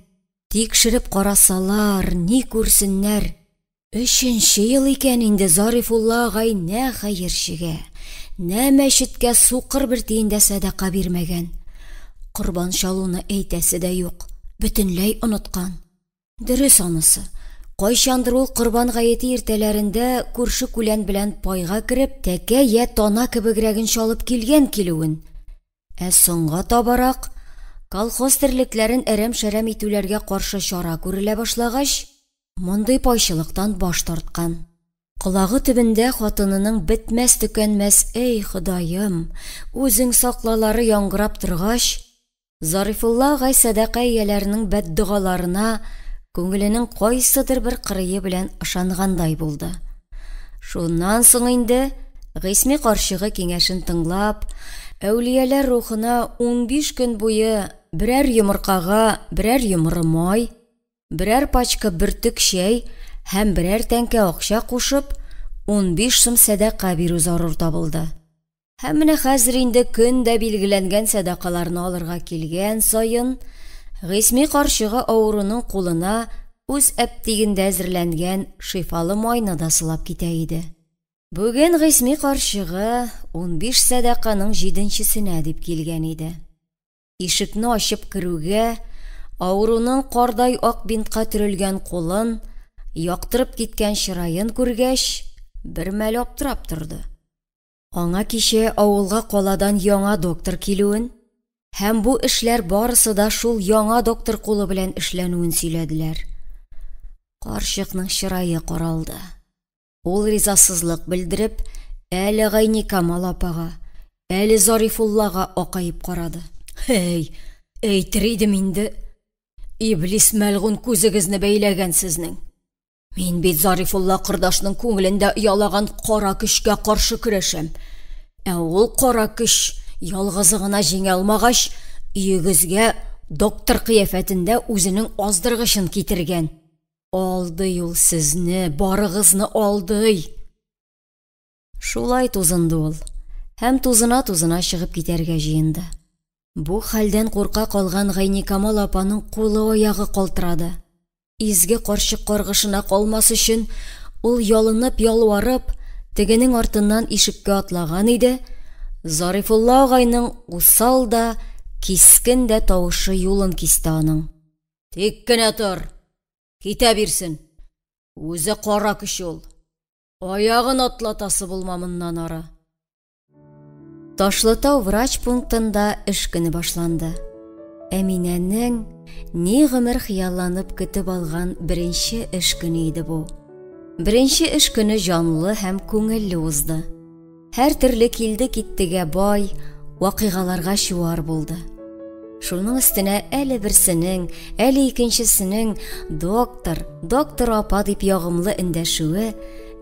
Тикшереп карасалар, ни күрсеннәр. 3нче ел икән инде Зарифулла агай нә хәерчегә, нә мәчеткә сукыр бер тиен дә садака бирмәгән. Корбан шалуны әйтәсе дә юк, бөтенләй оныткан. Дөрес анысы. Кайчандыр ул корбан гаете иртәләрендә күрше-күлән белән пайга кереп, тәкә я тана кебегрәген шалып килгән килүен. Соңга табарак колхоз терлекләрен әрәм-шәрәм итүләргә каршы чара күрелә башлагач, мондый пайчылыктан баш тарткан. Колагы төбендә хатынының бетмәс төкәнмәс "Эй Ходаем, үзең саклалары" яңгырап торгач, Зарифулла агай садака ияләренең бәддугаларына күңеленең кайсыдыр бер кырые белән ышангандай булды. Шуннан соң инде Гыйсми карчыгы киңәшен тыңлап, әүлияләр рухына 15 көн буе берәр йомыркага, берәр йомры май, берәр пачка бөртек чәй һәм берәр тәңкә акча кушып, 15 сум садака бирү зарур табылды. Һәм менә хәзер инде көн дә билгеләнгән садакаларны алырга килгән саен, Гыйсми карчыгы авыруның кулына үз әптигендә әзерләнгән шифалы майны да сылап китә иде. Бүген Гыйсми карчыгы 15 садаканың 7нчесенә дип килгән иде. Ишекне ачып керүгә, авыруның кардай ак бинтка төрелгән кулын, яктырып киткән чырайын күргәч, бер мәл аптырап торды. Аңа кичә авылга каладан яңа доктор килүен һәм бу эшләр барысы да шул яңа доктор кулы белән эшләнүен сөйләделәр. Карчыкның чырае каралды. Ул ризасызлык белдереп, әле Гайникамал апага, әле Зарифуллага акайып карады. Әйтер идем инде. Иблис мәлгун күзегезне бәйләгән сезнең. Мин бит Зарифулла кырдашның күңелендә ялаган кара көчкә каршы көрәшәм. Ул кара көч ялгызы гына җиңә алмагач, өегезгә доктор кыяфәтендә үзенең аздыргычын китергән. Алды ул сезне, барыгызны алды. Шулай тузынды ул, һәм тузына чыгып китәргә җыенды. Бу хәлдән курка калган Гайникамал апаның кулы аягы калтырады. Изге карчык каргышына калмас өчен ул ялынып ялварып, тегенең артыннан ишеккә атлаган иде. Зарифулла агайның усал да, кискен дә тавышы юлын кисте аның. Тик кенә тор. Китә бирсен. Үзе кара кеше ул. Аягын атлатасы булмамыннан ары. Ташлытау врач пунктында эш көне башланды. Әминәнең ни гомер хыялланып көтеп алган беренче эш көне иде бу. Беренче эш көне җанлы һәм күңелле узды. Һәр төрле килде киттегә бай, вакыйгаларга чуар булды. Шуның өстенә әле берсенең, әле икенчесенең доктор апа дип ягымлы эндәшүе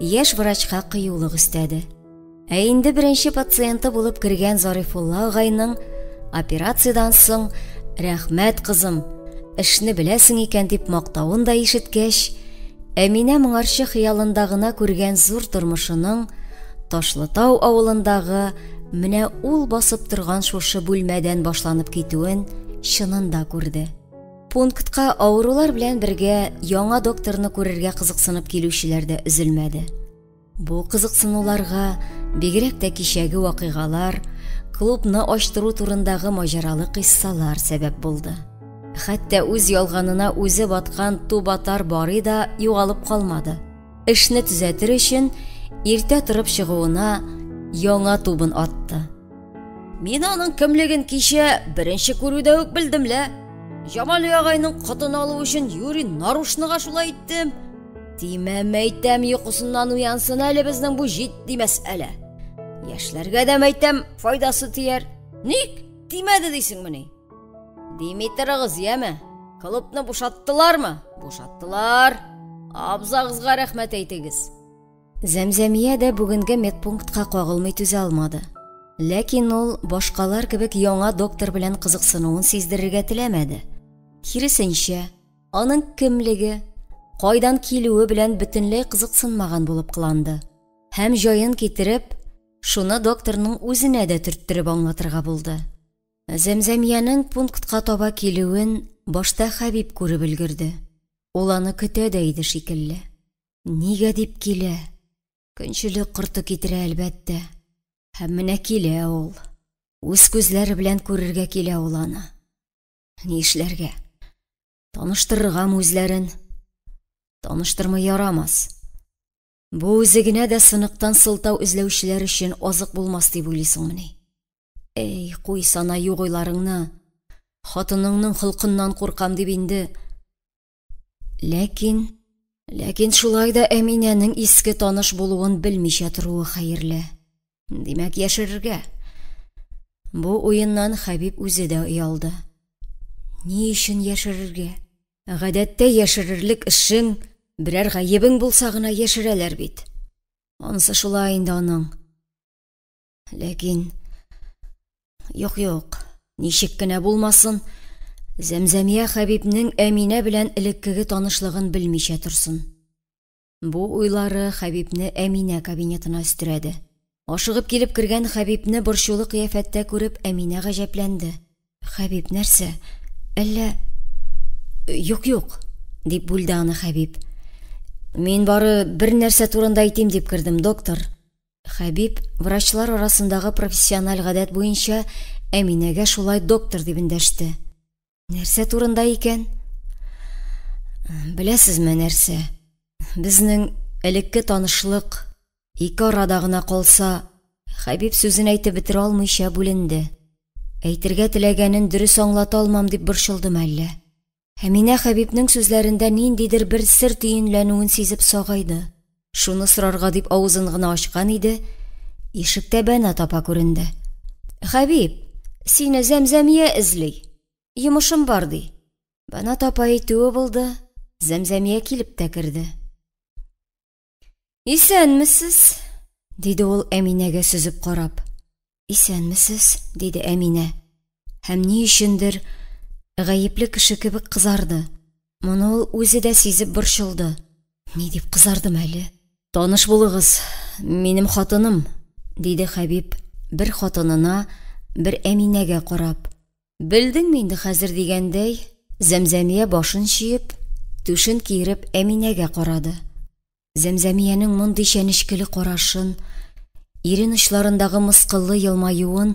яшь врачка кыюлык өстәде. Ә инде беренче пациенты булып кергән Зарифулла агайның операциядән соң «Рәхмәт, кызым, эшне беләсең икән» дип мактавын да ишеткәч, Әминә моңарчы хыялында гына күргән зур тормышының Ташлытау авылындагы менә ул басып торган шушы бүлмәдән башланып китүен чынында күрде. Пунктка авырулар белән бергә яңа докторны күрергә кызыксынып килүчеләр дә өзелмәде. Бу кызыксынуларга бигрәк тә кичәге вакыйгалар, клубны ачтыру турындагы маҗаралы кыйссалар сәбәп булды. Хәтта үз ялганына үзе баткан Тубатар Барый да югалып калмады. Эшне төзәтер өчен иртә торып чыгуына яңа тубын атты. Мин аның кемлеген кичә беренче күрүдә үк белдем лә. Җамал агайның кытын алу өчен Юрий Нарушныга шулай иттем. Мәйтәм йокысыннан уянсын әле безнең бу җитди мәсьәлә. Яшьләргә дә мәйтәм файдасы тияр. Ник тимәде дисеңмени? Димитрыгыз яме? Клубны бушаттылармы? Бушаттылар. Абзагызга рәхмәт әйтегез. Зәмзәмия дә бүгенге медпунктка кагылмый түзә алмады. Ләкин ул башкалар кебек яңа доктор белән кызыксынуын сиздерергә теләмәде. Киресенчә, аның кемлеге, кайдан килүе белән бөтенләй кызыксынмаган булып кыланды. Һәм җаен китереп, шуны докторның үзенә дә төрттереп аңлатырга булды. Зәмзәмиянең пунктка таба килүен башта Хәбиб күреп өлгерде. Ул аны көтә дә иде шикелле. Нигә дип килә? Көнчелек корты китерә әлбәттә. Һәм менә килә ул. Үз күзләре белән күрергә килә ул аны. Ни эшләргә? Таныштырыргамы үзләрен? Таныштырмый ярамас. Бу үзе генә дә сыныктан сылтау эзләүчеләр өчен азык булмас дип уйлыйсыңмыни? Эй, куй сана югыйларыңны. Хатыныңның хылкыннан куркам дип инде. Ләкин шулай да Әминәнең иске таныш булуын белмичә торуы хәерле. Димәк, яшерергә. Бу уеннан Хәбиб үзе дә уялды. Ни өчен яшерергә? Гадәттә яшерерлек эшең берәр гаебең булса гына яшерәләр бит. Анысы шулай инде аның. Ләкин юк, ничек кенә булмасын, Зәмзәмия Хәбибнең Әминә белән элеккеге танышлыгын белмичә торсын. Бу уйлары Хәбибне Әминә кабинетына өстерәде. Ашыгып килеп кергән Хәбибне борчулы кыяфәттә күреп, Әминә гаҗәпләнде. Хәбиб нәрсә? Әллә... Юк, дип бүлде аны Хәбиб. Мин бары бер нәрсә турында әйтим дип кирдем, доктор. Хәбиб врачлар арасындагы профессиональ гадәт буенча Әминәгә шулай доктор дип эндәште. Нәрсә турында икән? Беләсезме нәрсә? Безнең элекке танышлык ике арада гына калса, Хәбиб сүзен әйтеп бетерә алмыйча бүленде. Әйтергә теләгәнен дөрес аңлата алмам дип борчылдым әллә. Әминә Хәбибнең сүзләрендә ниндидер бер сер төенләнүен сизеп сагайды. Шуны сорарга дип авызын гына ачкан иде, ишектә Бәнат апа күренде. Хәбиб, сине Зәмзәмия эзли. Йомышым бар ди. Бәнат апа әйтүе булды. Зәмзәмия килеп тә керде. Исәнмесез? Диде ул Әминәгә сүзеп карап. Исәнмесез? Диде Әминә. Һәм ни өчендер гаепле кеше кебек кызарды. Моны ул үзе дә сизеп борчылды. Ни дип кызардым әле? Таныш булыгыз, минем хатыным, диде Хәбиб бер хатынына, бер Әминәгә карап. Белдеңме инде хәзер дигәндәй, Зәмзәмия башын чиеп, түшен киереп Әминәгә карады. Зәмзәмиянең мондый чәнечкеле карашын, ирен очларындагы мыскыллы елмаюын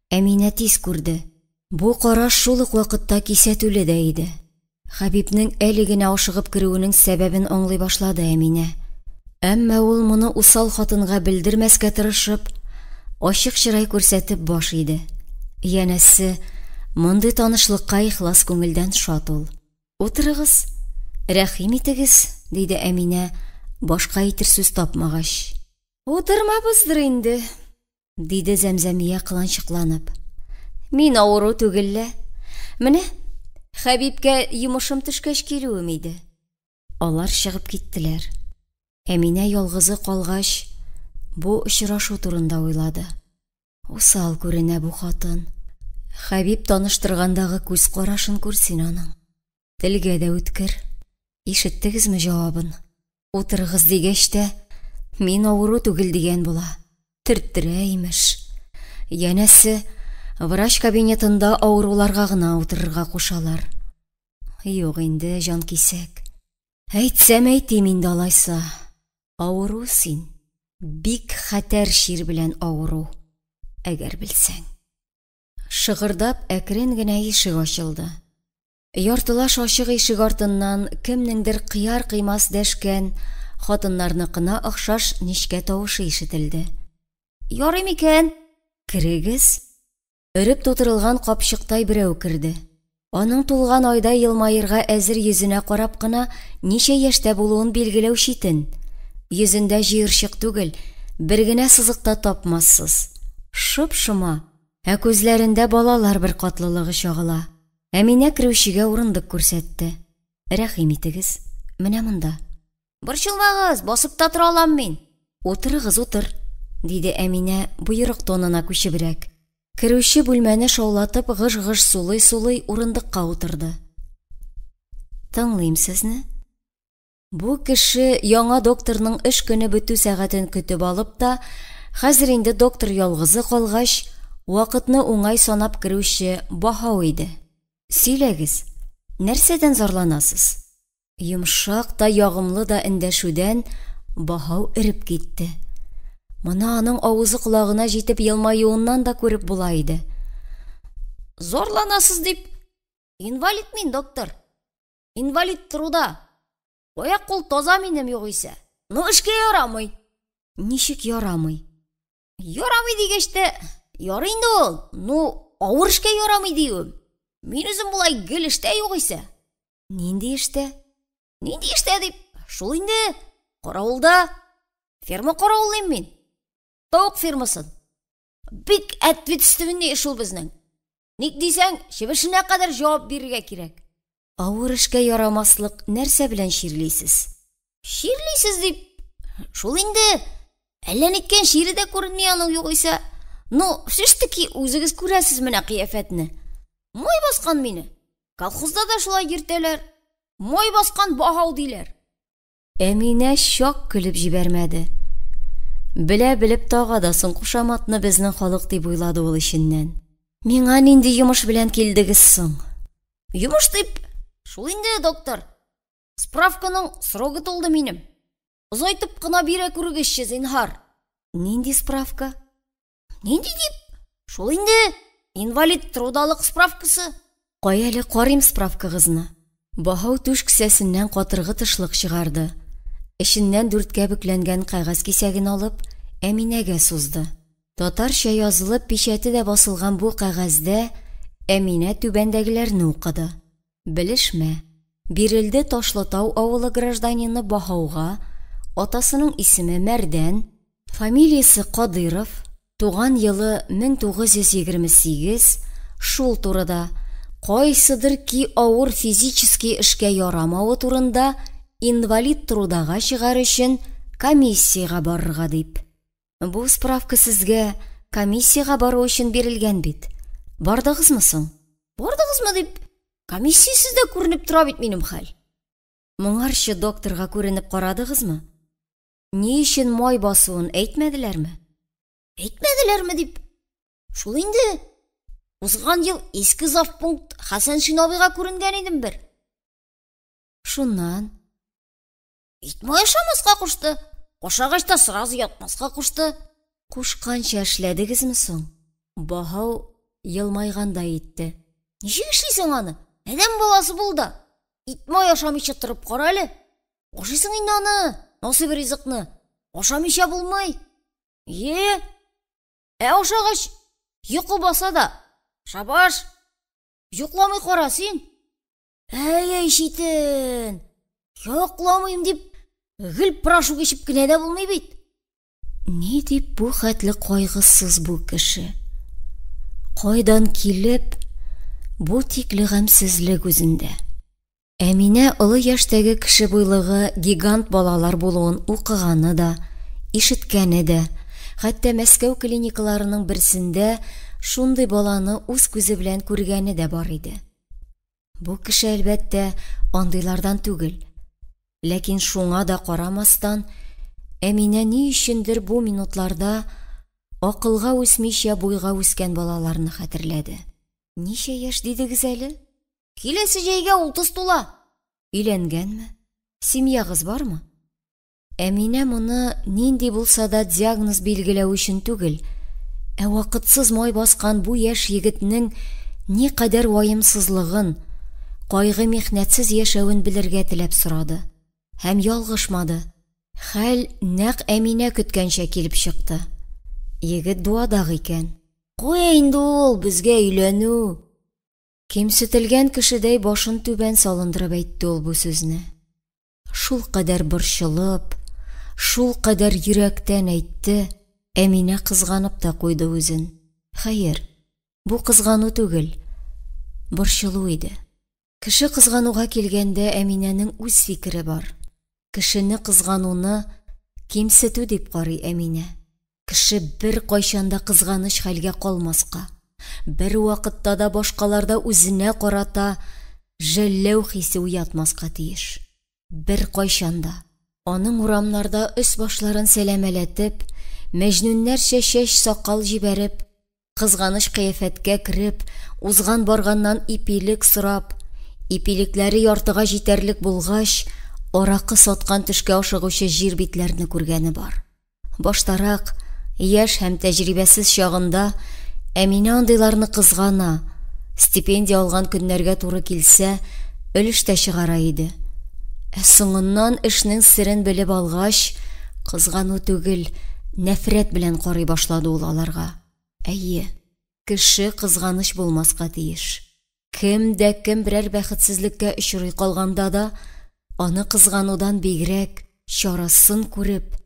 Әминә тиз күрде. Бу караш шул ук вакытта кисәтүле дә иде. Хәбибнең әле генә ашыгып керүенең сәбәбен аңлый башлады Әминә. Әмма ул моны усал хатынга белдермәскә тырышып, ачык чырай күрсәтеп баш иде. Янәсе, мондый танышлыкка ихлас күңелдән шат ул. Утырыгыз, рәхим итегез, диде Әминә, башка әйтер сүз тапмагач. Утырмабыздыр инде, диде Зәмзәмия кыланчыкланып. Мин авыру түгелле. Менә Хәбибкә йомышым төшкәч килүем иде. Алар чыгып киттеләр. Әминә ялгызы калгач, бу очрашу турында уйлады. Усал күренә бу хатын. Хәбиб таныштыргандагы күз карашын күрсен аның. Телгә дә үткер. Ишеттегезме җавабын? Утырыгыз дигәч тә, мин авыру түгел дигән була. Төрттерә имеш. Янәсе, врач кабинетында авыруларга гына утырырга кушалар. Юк инде, җан кисәк. Әйтсәм әйтим инде алайса. Авыру син. Бик хәтәр шир белән авыру. Әгәр белсәң. Шыгырдап әкрен генә ишек ачылды. Яртылаш ачык ишек артыннан кемнеңдер кыяр-кыймас дәшкән, хатыннарныкына охшаш нечкә тавышы ишетелде. Ярый микән? Кирегез. Өреп тутырылган капчыктай берәү керде. Аның тулган айда елмаерга әзер йөзенә карап кына ничә яшьтә булуын билгеләү читен. Йөзендә җыерчык түгел, бер генә сызыкта тапмассыз. Шып-шыма, ә күзләрендә балалар бер катлылыгы чагыла. Әминә кирүчегә урындык күрсәтте. Рәхим итегез, менә монда. Борчылмагыз, басып та тора алам мин. Утырыгыз, утыр, диде Әминә буйрык тонына күчебрәк. Кирүче бүлмәне шаулатып гыж-гыж сулый-сулый урындыкка утырды. Тыңлыйм сезне. Бу кеше яңа докторның эш көне бетү сәгатен көтеп алып та, хәзер инде доктор ялгызы калгач, вакытны уңай санап кирүче Баһау иде. Сөйләгез, нәрсәдән зарланасыз? Йомшак та ягымлы да эндәшүдән Баһау иреп китте. Моны аның авызы колагына җитеп елмаюыннан да күреп була иде. Зарланасыз дип, инвалид мин, доктор. Инвалид труда. Аяк кул таза минем югыйсә. Ну эшкә ярамый. Ничек ярамый? Ярамый дигәч тә, ярый инде ул. Ну, авыр эшкә ярамый диюм. Мин үзем булай гел эштә югыйсә. Нинди эштә? Нинди эштә дип, шул инде каравылда. Ферма каравыллыйм мин. Тауык фермасын. Бик ответственный эш ул безнең. Ник дисәң, чебешенә кадәр җавап бирергә кирәк. Авыр эшкә ярамаслык нәрсә белән ширлисез? Ширлисез дип, шул инде әллә ниткән шире дә күренми аның югыйсә. Ну, все-таки үзегез күрәсез менә кыяфәтне. Мой баскан мине. Колхозда да шулай йөртәләр. Мой баскан Баһау диләр. Әминә шок көлеп җибәрмәде. Белә-белеп тагадасын кушаматны безнең халык дип уйлады ул иченнән. Миңа нинди йомыш белән килдегез соң? Йомыш дип, шул инде, доктор. Справканың срогы тулды минем. Озайтып кына бирә күрегезче, зинһар. Нинди справка? Нинди дип? Шул инде инвалид трудалык справкасы. Кая әле карыйм справкагызны? Баһау түш кисәсеннән катыргы тышлык чыгарды. Эшеннән дүрткә бүкләнгән кәгазь кисәген алып, Әминәгә сузды. Татарча язылып печәте дә басылган бу кәгазьдә Әминә түбәндәгеләрне укыды. Белешмә. Бирелде Ташлытау авылы гражданины Баһауга, атасының исеме Мәрдән, фамилиясе Кадыров, туган елы 1928, шул турыда кайсыдыр ки авыр физически эшкә ярамавы турында инвалид трудага чыгар өчен комиссияга барырга дип. Бу справка сезгә комиссияга бару өчен бирелгән бит. Бардыгызмы соң? Бардыгызмы дип? Комиссия сездә күренеп тора бит минем хәл. Моңарчы докторга күренеп карадыгызмы? Ни өчен май басуын әйтмәделәрме? Әйтмәделәрме дип? Шул инде. Узган ел иске завпункт Хәсән Шиновига күренгән идем бер. Шуннан итмай ашамаска кушты. Кошагачта сразу ятмаска кушты. Кушканча эшләдегезме соң? Баһау елмайганда әйтте. Ничек эшлисең аны? Әдәм баласы булды. Итмай ашамыйча торып кара әле. Ашыйсың инде аны, насыйб ризыкны. Ашамыйча булмый. Ашагач йокы баса да. Шабаш. Йокламый кара син. Әй шитен. Йокламыйм дип, гел прошу кечип кенә дә булмый бит. Ни дип бу хәтле кайгысыз бу кеше? Кайдан килеп, бу тикле гамьсезлек үзендә? Әминә олы яшьтәге кеше буйлыгы гигант балалар булуын укыганы да, ишеткәне дә, хәтта Мәскәү клиникаларының берсендә шундый баланы үз күзе белән күргәне дә бар иде. Бу кеше әлбәттә андыйлардан түгел. Ләкин шуңа да карамастан, Әминә ни өчендер бу минутларда акылга үсмичә буйга үскән балаларны хәтерләде. Ничә яшь дидегез әле? Киләсе җәйгә 30 тула. Өйләнгәнме? Семьягыз бармы? Әминә моны нинди булса да диагноз билгеләү өчен түгел, ә вакытсыз май баскан бу яшь егетнең ни кадәр ваемсызлыгын, кайгы михнәтсез яшәвен белергә теләп сорады. Һәм ялгышмады. Хәл нәкъ Әминә көткәнчә килеп чыкты. Егет дуадак икән. Куя инде ул безгә өйләнү. Кимсетелгән кешедәй башын түбән салындырып әйтте ул бу сүзне. Шул кадәр борчылып, шул кадәр йөрәктән әйтте, Әминә кызганып та куйды үзен. Хәер, бу кызгану түгел, борчылу иде. Кеше кызгануга килгәндә Әминәнең үз фикере бар. Кешене кызгануны кимсетү дип карый Әминә. Кеше бер кайчанда кызганыч хәлгә калмаска, бер вакытта да башкаларда үзенә карата жәлләү хисе уятмаска тиеш. Бер кайчанда аның урамнарда өс башларын сәламәләтеп, мәҗнүннәрчә чәч сакал җибәреп, кызганыч кыяфәткә кереп, узган барганнан ипилек сорап, ипилекләре яртыга җитәрлек булгач, аракы саткан төшкә ашыгучы җир битләрне күргәне бар. Баштарак, яшь һәм тәҗрибәсез чагында Әминә андыйларны кызгана, стипендия алган көннәргә туры килсә, өлештә чыгара иде. Ә соңыннан эшнең серен белеп алгач, кызгану түгел, нәфрәт белән карый башлады ул аларга. Әйе, кеше кызганыч булмаска тиеш. Кем дә кем берәр бәхетсезлеккә очрый калганда да, аны кызганудан бигрәк чарасын күреп,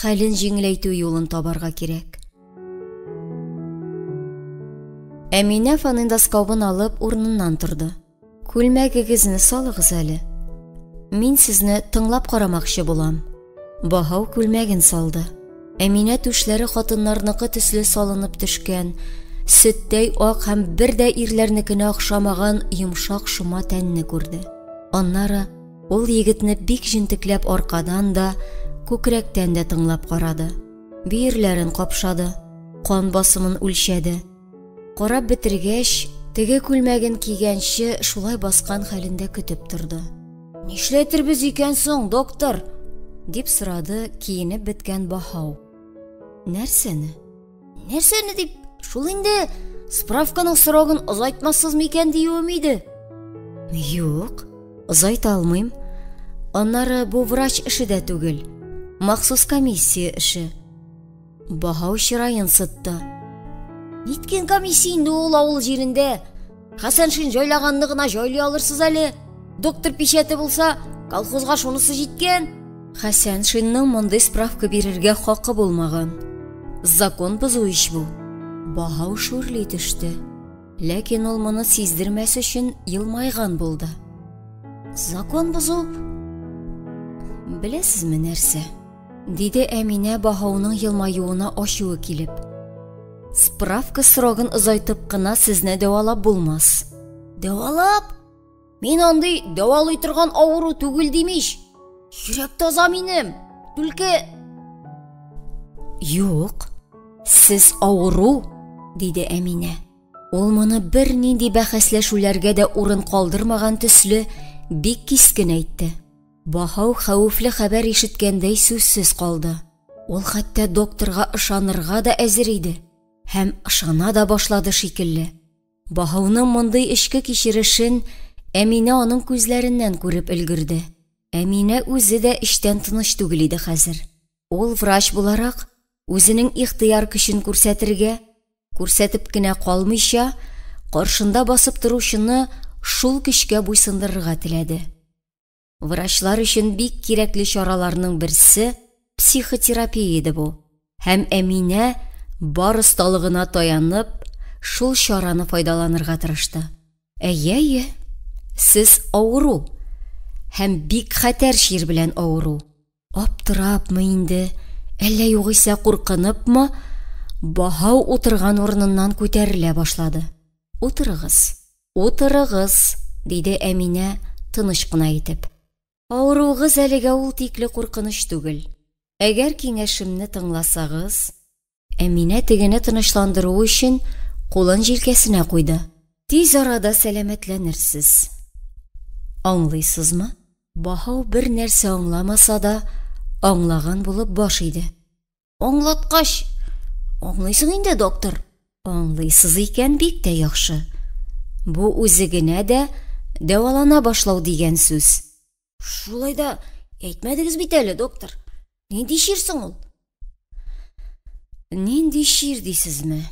хәлен җиңеләйтү юлын табарга кирәк. Әминә фонендоскопын алып урыныннан торды. Күлмәгегезне салыгыз әле. Мин сезне тыңлап карамакчы булам. Баһау күлмәген салды. Әминә түшләре хатыннарныкы төсле салынып төшкән, сөттәй ак һәм бер дә ирләрнекенә охшамаган йомшак шома тәнне күрде. Аннары ул егетне бик җентекләп аркадан да, күкрәктән дә тыңлап карады. Биерләрен капшады, кан басымын үлчәде. Карап бетергәч, теге күлмәген кигәнче шулай баскан хәлендә көтеп торды. Нишләтербез икән соң, доктор? Дип сорады киенеп беткән Баһау. Нәрсәне? Нәрсәне дип, шул инде справканың срогын озайтмассыз микән диюем иде. Юк, озайта алмыйм. Аннары бу врач эше дә түгел, махсус комиссия эше. Баһау чырайын сытты. Ниткән комиссия инде ул авыл җирендә? Хәсән шин җайлаганны гына җайлый алырсыз әле. Доктор печәте булса, колхозга шунысы җиткән. Хәсән шинның мондый справка бирергә хакы булмаган. Закон бозу иш бу. Баһау шүрли төште. Ләкин ул моны сиздермәс өчен елмайган булды. Закон бозу? Беләсезме нәрсә? Диде Әминә Баһауның елмаюына ачуы килеп. Справка срогын озайтып кына сезне дәвалап булмас. Дәвалап? Мин андый дәвалый торган авыру түгел димиш. Йөрәк таза минем. Түлке... Юк, сез авыру, диде Әминә. Ул моны бер нинди бәхәсләшүләргә дә урын калдырмаган төсле бик кискен әйтте. Баһау хәвефле хәбәр ишеткәндәй сүзсез калды. Ул хәтта докторга ышанырга да әзер иде. Һәм ышана да башлады шикелле. Баһауның мондый эчке кичерешен Әминә аның күзләреннән күреп өлгерде. Әминә үзе дә эштән тыныч түгел иде хәзер. Ул врач буларак үзенең ихтыяр көчен күрсәтеп кенә калмыйча, каршында басып торучыны шул көчкә буйсындырырга теләде. Врачлар өчен бик кирәкле чараларның берсе психотерапия иде бу. Һәм Әминә бар осталыгына таянып, шул чараны файдаланырга тырышты. Әйе, сез авыру. Һәм бик хәтәр чир белән авыру. Аптырапмы инде, әллә югыйсә куркыныпмы, Баһау утырган урыныннан күтәрелә башлады. Утырыгыз, диде Әминә тыныч кына итеп. Авыругыз әлегә ул тикле куркыныч түгел. Әгәр киңәшемне тыңласагыз, Әминә тегене тынычландыру өчен кулын җилкәсенә куйды. Тиз арада сәламәтләнерсез. Аңлыйсызмы? Баһау бер нәрсә аңламаса да, аңлаган булып баш иде. Аңлаткач, аңлыйсың инде, доктор. Аңлыйсыз икән бик тә яхшы. Бу үзе генә дә дәвалана башлау дигән сүз. Шулай да әйтмәдегез бит әле, доктор. Нинди чирсең ул? Нинди чир дисезме?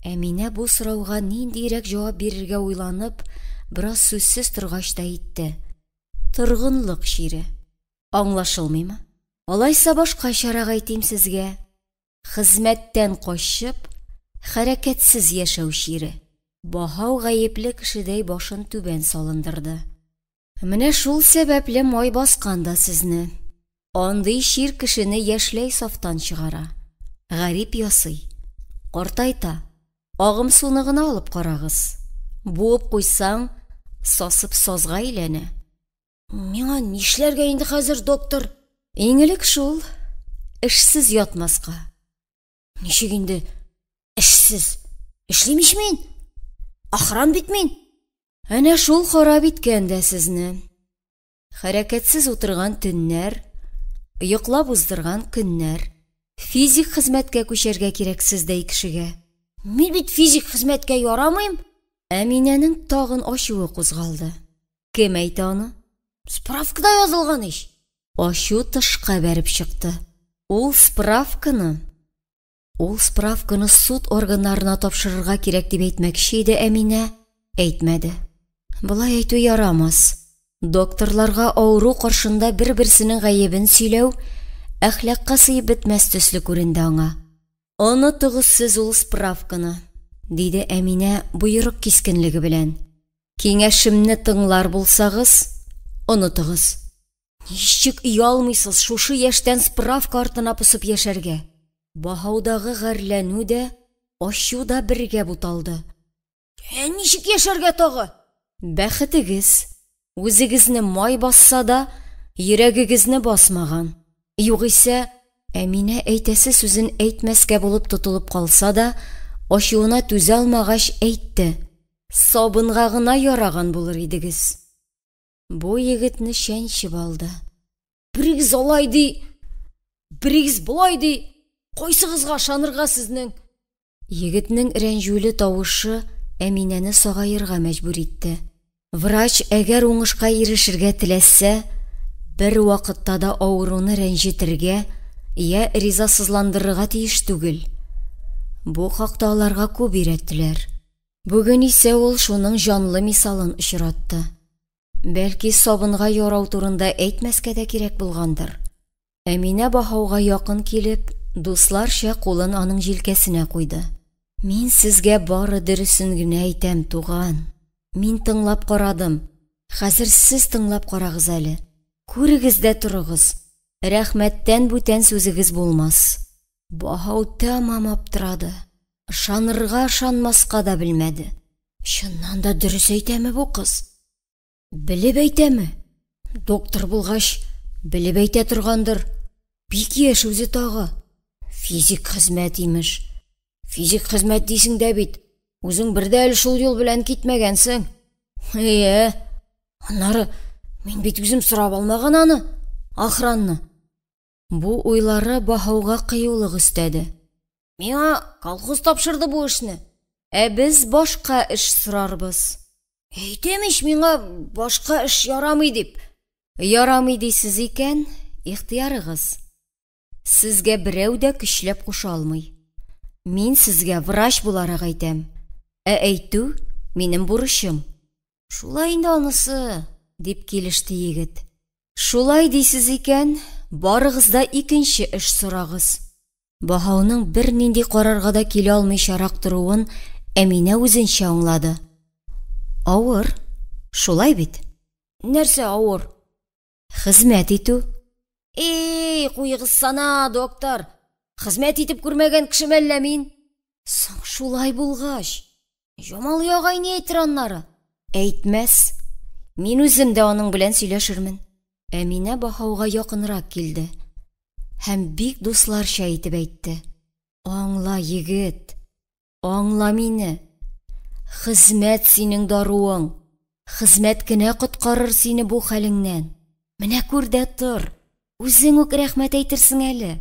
Әминә бу сорауга ниндирәк җавап бирергә уйланып, бераз сүзсез торгач та әйтте. Торгынлык чире. Аңлашылмыймы? Алайса башкачарак әйтим сезгә. Хезмәттән качып, хәрәкәтсез яшәү чире. Баһау гаепле кешедәй башын түбән салындырды. Менә шул сәбәпле май баскан да сезне. Андый чир кешене яшьләй сафтан чыгара. Гарип ясый. Картайта. Агым суны гына алып карагыз. Буып куйсаң, сасып сазга әйләнә. Миңа нишләргә инде хәзер, доктор? Иңелек шул, эшсез ятмаска. Ничек инде эшсез? Эшлимиш мин? Ахран бит мин. Әнә шул харап иткән дә сезне. Хәрәкәтсез утырган төннәр, йоклап уздырган көннәр. Физик хезмәткә күчәргә кирәк сездәй кешегә. Мин бит физик хезмәткә ярамыйм. Әминәнең тагын ачуы кузгалды. Кем әйтә аны? Справкада язылган иш. Ачу тышка бәреп чыкты. Ул справканы суд органнарына тапшырырга кирәк дип әйтмәкче иде Әминә, әйтмәде. Булай әйтү ярамас. Докторларга авыру каршында бер-берсенең гаебен сөйләү әхлакка сыйып бетмәс төсле күренде аңа. Онытыгыз сез ул справканы, диде Әминә буйрык кискенлеге белән. Киңәшемне тыңлар булсагыз, онытыгыз. Ничек уялмыйсыз шушы яшьтән справка артына пысып яшәргә? Баһаудагы гәрләнү дә, ачу да бергә буталды. Ничек яшәргә тагы? Бәхетегез, үзегезне май басса да, йөрәгегезне басмаган. Югыйсә, Әминә әйтәсе сүзен әйтмәскә булып тотылып калса да, ачуына түзә алмагач әйтте. Сабынга гына яраган булыр идегез. Бу егетне чәнчеп алды. Бирегез алай ди, бирегез булай ди. Кайсыгызга шанырга сезнең? Егетнең рәнҗүле тавышы Әминәне сагаерга мәҗбүр итте. Врач әгәр уңышка ирешергә теләсә, бер вакытта да авыруны рәнҗетергә я ризасызландырырга тиеш түгел. Бу хакта аларга күп өйрәттеләр. Бүген исә ул шуның җанлы мисалын очратты. Бәлки сабынга ярау турында әйтмәскә дә кирәк булгандыр. Әминә Баһауга якын килеп, дусларча кулын аның җилкәсенә куйды. Мин сезгә бары дөресен генә әйтәм, туган. Мин тыңлап карадым. Хәзер сез тыңлап карагыз әле. Күрегез дә торыгыз. Рәхмәттән бүтән сүзегез булмас. Баһау тәмам аптырады. Ышанырга, ышанмаска да белмәде. Чыннан да дөрес әйтәме бу кыз? Белеп әйтәме? Доктор булгач, белеп әйтә торгандыр. Бик яшь үзе тагы. Физик хезмәт имеш. Физик хезмәт дисең дә бит. Үзең бердә әле шул юл белән китмәгәнсең. Аннары мин бит үзем сорап алмаган аны, охранны. Бу уйлары Баһауга кыюлык өстәде. Миңа колхоз тапшырды бу эшне. Без башка эш сорарбыз. Әйтемеш миңа башка эш ярамый дип. Ярамый дисез икән, ихтыярыгыз. Сезгә берәү дә көчләп куша алмый. Мин сезгә врач буларак әйтәм. Әйтү минем бурычым. Шулай инде анысы, дип килеште егет. Шулай дисез икән, барыгыз да икенче эш сорагыз. Баһауның бер нинди карарга да килә алмыйчарак торуын Әминә үзенчә аңлады. Авыр, шулай бит? Нәрсә авыр? Хезмәт итү. Куйгыз сана, доктор. Хезмәт итеп күрмәгән кеше мәллә мин. Соң шулай булгач, Җамал ягай ни әйтер аннары? Әйтмәс. Мин үзем дә аның белән сөйләшермен. Әминә Баһауга якынрак килде. Һәм бик дусларча итеп әйтте. Аңла, егет. Аңла мине. Хезмәт синең даруың. Хезмәт кенә коткарыр сине бу хәлеңнән. Менә күр дә тор. Үзең үк рәхмәт әйтерсең әле.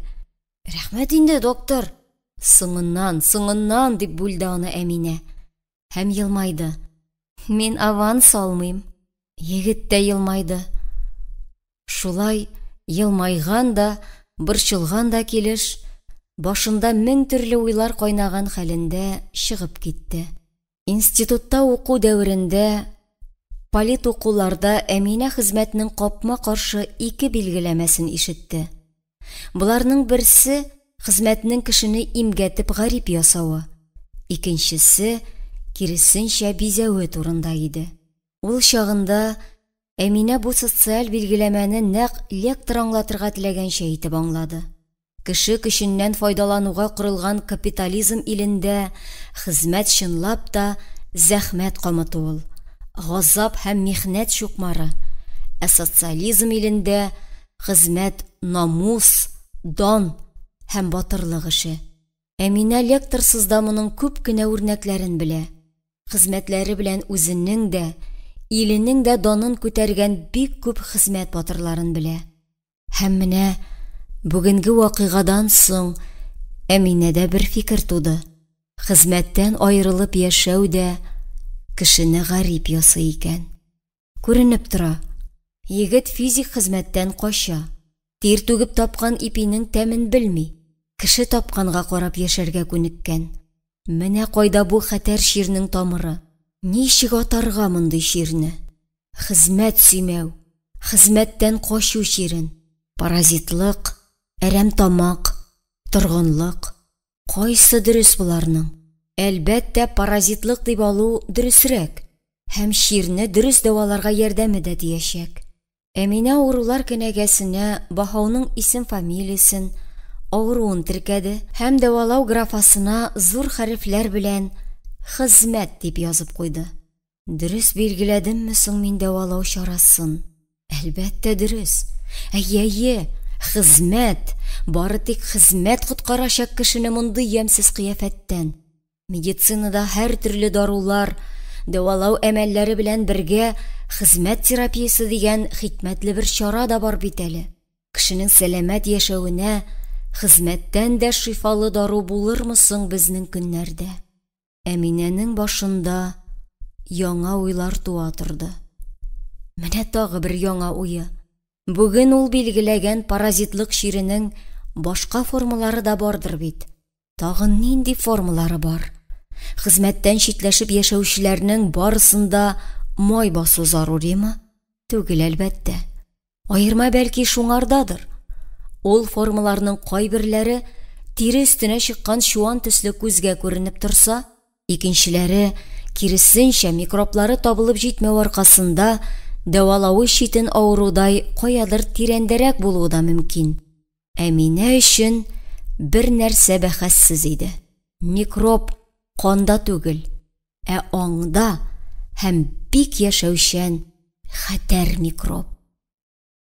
Рәхмәт инде, доктор. Соңыннан, дип бүлде аны Әминә. Һәм елмайды. Мин аванс алмыйм. Егет тә елмайды. Шулай елмайган да, борчылган да килеш, башында мең төрле уйлар кайнаган хәлендә чыгып китте. Институтта уку дәверендә, политукуларда Әминә хезмәтнең капма-каршы ике билгеләмәсен ишетте. Буларның берсе хезмәтнең кешене имгәтеп гарип ясавы, икенчесе киресенчә бизәүе турында иде. Ул чагында Әминә бу социаль билгеләмәне нәкъ лектор аңлатырга теләгәнчә итеп аңлады. Кеше көченнән файдалануга корылган капитализм илендә хезмәт чынлап та зәхмәт камыты ул, газап һәм михнәт чукмары. Ә социализм илендә хезмәт намус, дан һәм батырлык эше. Әминә лекторсыз да моның күп кенә үрнәкләрен белә. Хезмәтләре белән үзенең дә, иленең дә данын күтәргән бик күп хезмәт батырларын белә. Һәм менә бүгенге вакыйгадан соң Әминәдә бер фикер туды. Хезмәттән аерылып яшәү дә кешене гарип ясый икән. Күренеп тора, егет физик хезмәттән кача. Тир түгеп тапкан ипинең тәмен белми. Кеше тапканга карап яшәргә күнеккән. Менә кайда бу хәтәр ширнең тамыры. Ничек атарга мондый ширне? Хезмәт сөймәү, хезмәттән качу ширен. Паразитлык, әрәм тамак, торгынлык. Кайсы дөрес буларның? Әлбәттә, паразитлык дип алу дөресрәк. Һәм ширне дөрес дәваларга ярдәме дә тиячәк. Әминә авырулар кенәгәсенә Баһауның исем-фамилиясын, авыруын теркәде һәм дәвалау графасына зур хәрефләр белән хезмәт дип язып куйды. Дөрес билгеләдемме соң мин дәвалау чарасын? Әлбәттә дөрес. Әйе, хезмәт, бары тик хезмәт коткарачак кешене мондый ямьсез кыяфәттән. Медицинада һәр төрле дарулар, дәвалау әмәлләре белән бергә хезмәт терапиясе дигән хикмәтле бер чара да бар бит әле. Кешенең сәламәт яшәвенә хезмәттән дә шифалы дару булырмы соң безнең көннәрдә? Әминәнең башында яңа уйлар туа торды. Менә тагы бер яңа уе. Бүген ул билгеләгән паразитлык ширенең башка формалары да бардыр бит. Тагын нинди формалары бар? Хезмәттән читләшеп яшәүчеләрнең барысында май басу заруримы? Түгел, әлбәттә. Аерма бәлки шуңардадыр. Ул формаларның кайберләре тире өстенә чыккан чуан төсле күзгә күренеп торса, икенчеләре киресенчә микроблары табылып җитмәү аркасында дәвалауы читен авырудай каядыр тирәндәрәк булуы да мөмкин. Әминә өчен бер нәрсә бәхәссез иде. Микроб канда түгел, ә аңда һәм бик яшәүчән хәтәр микроб.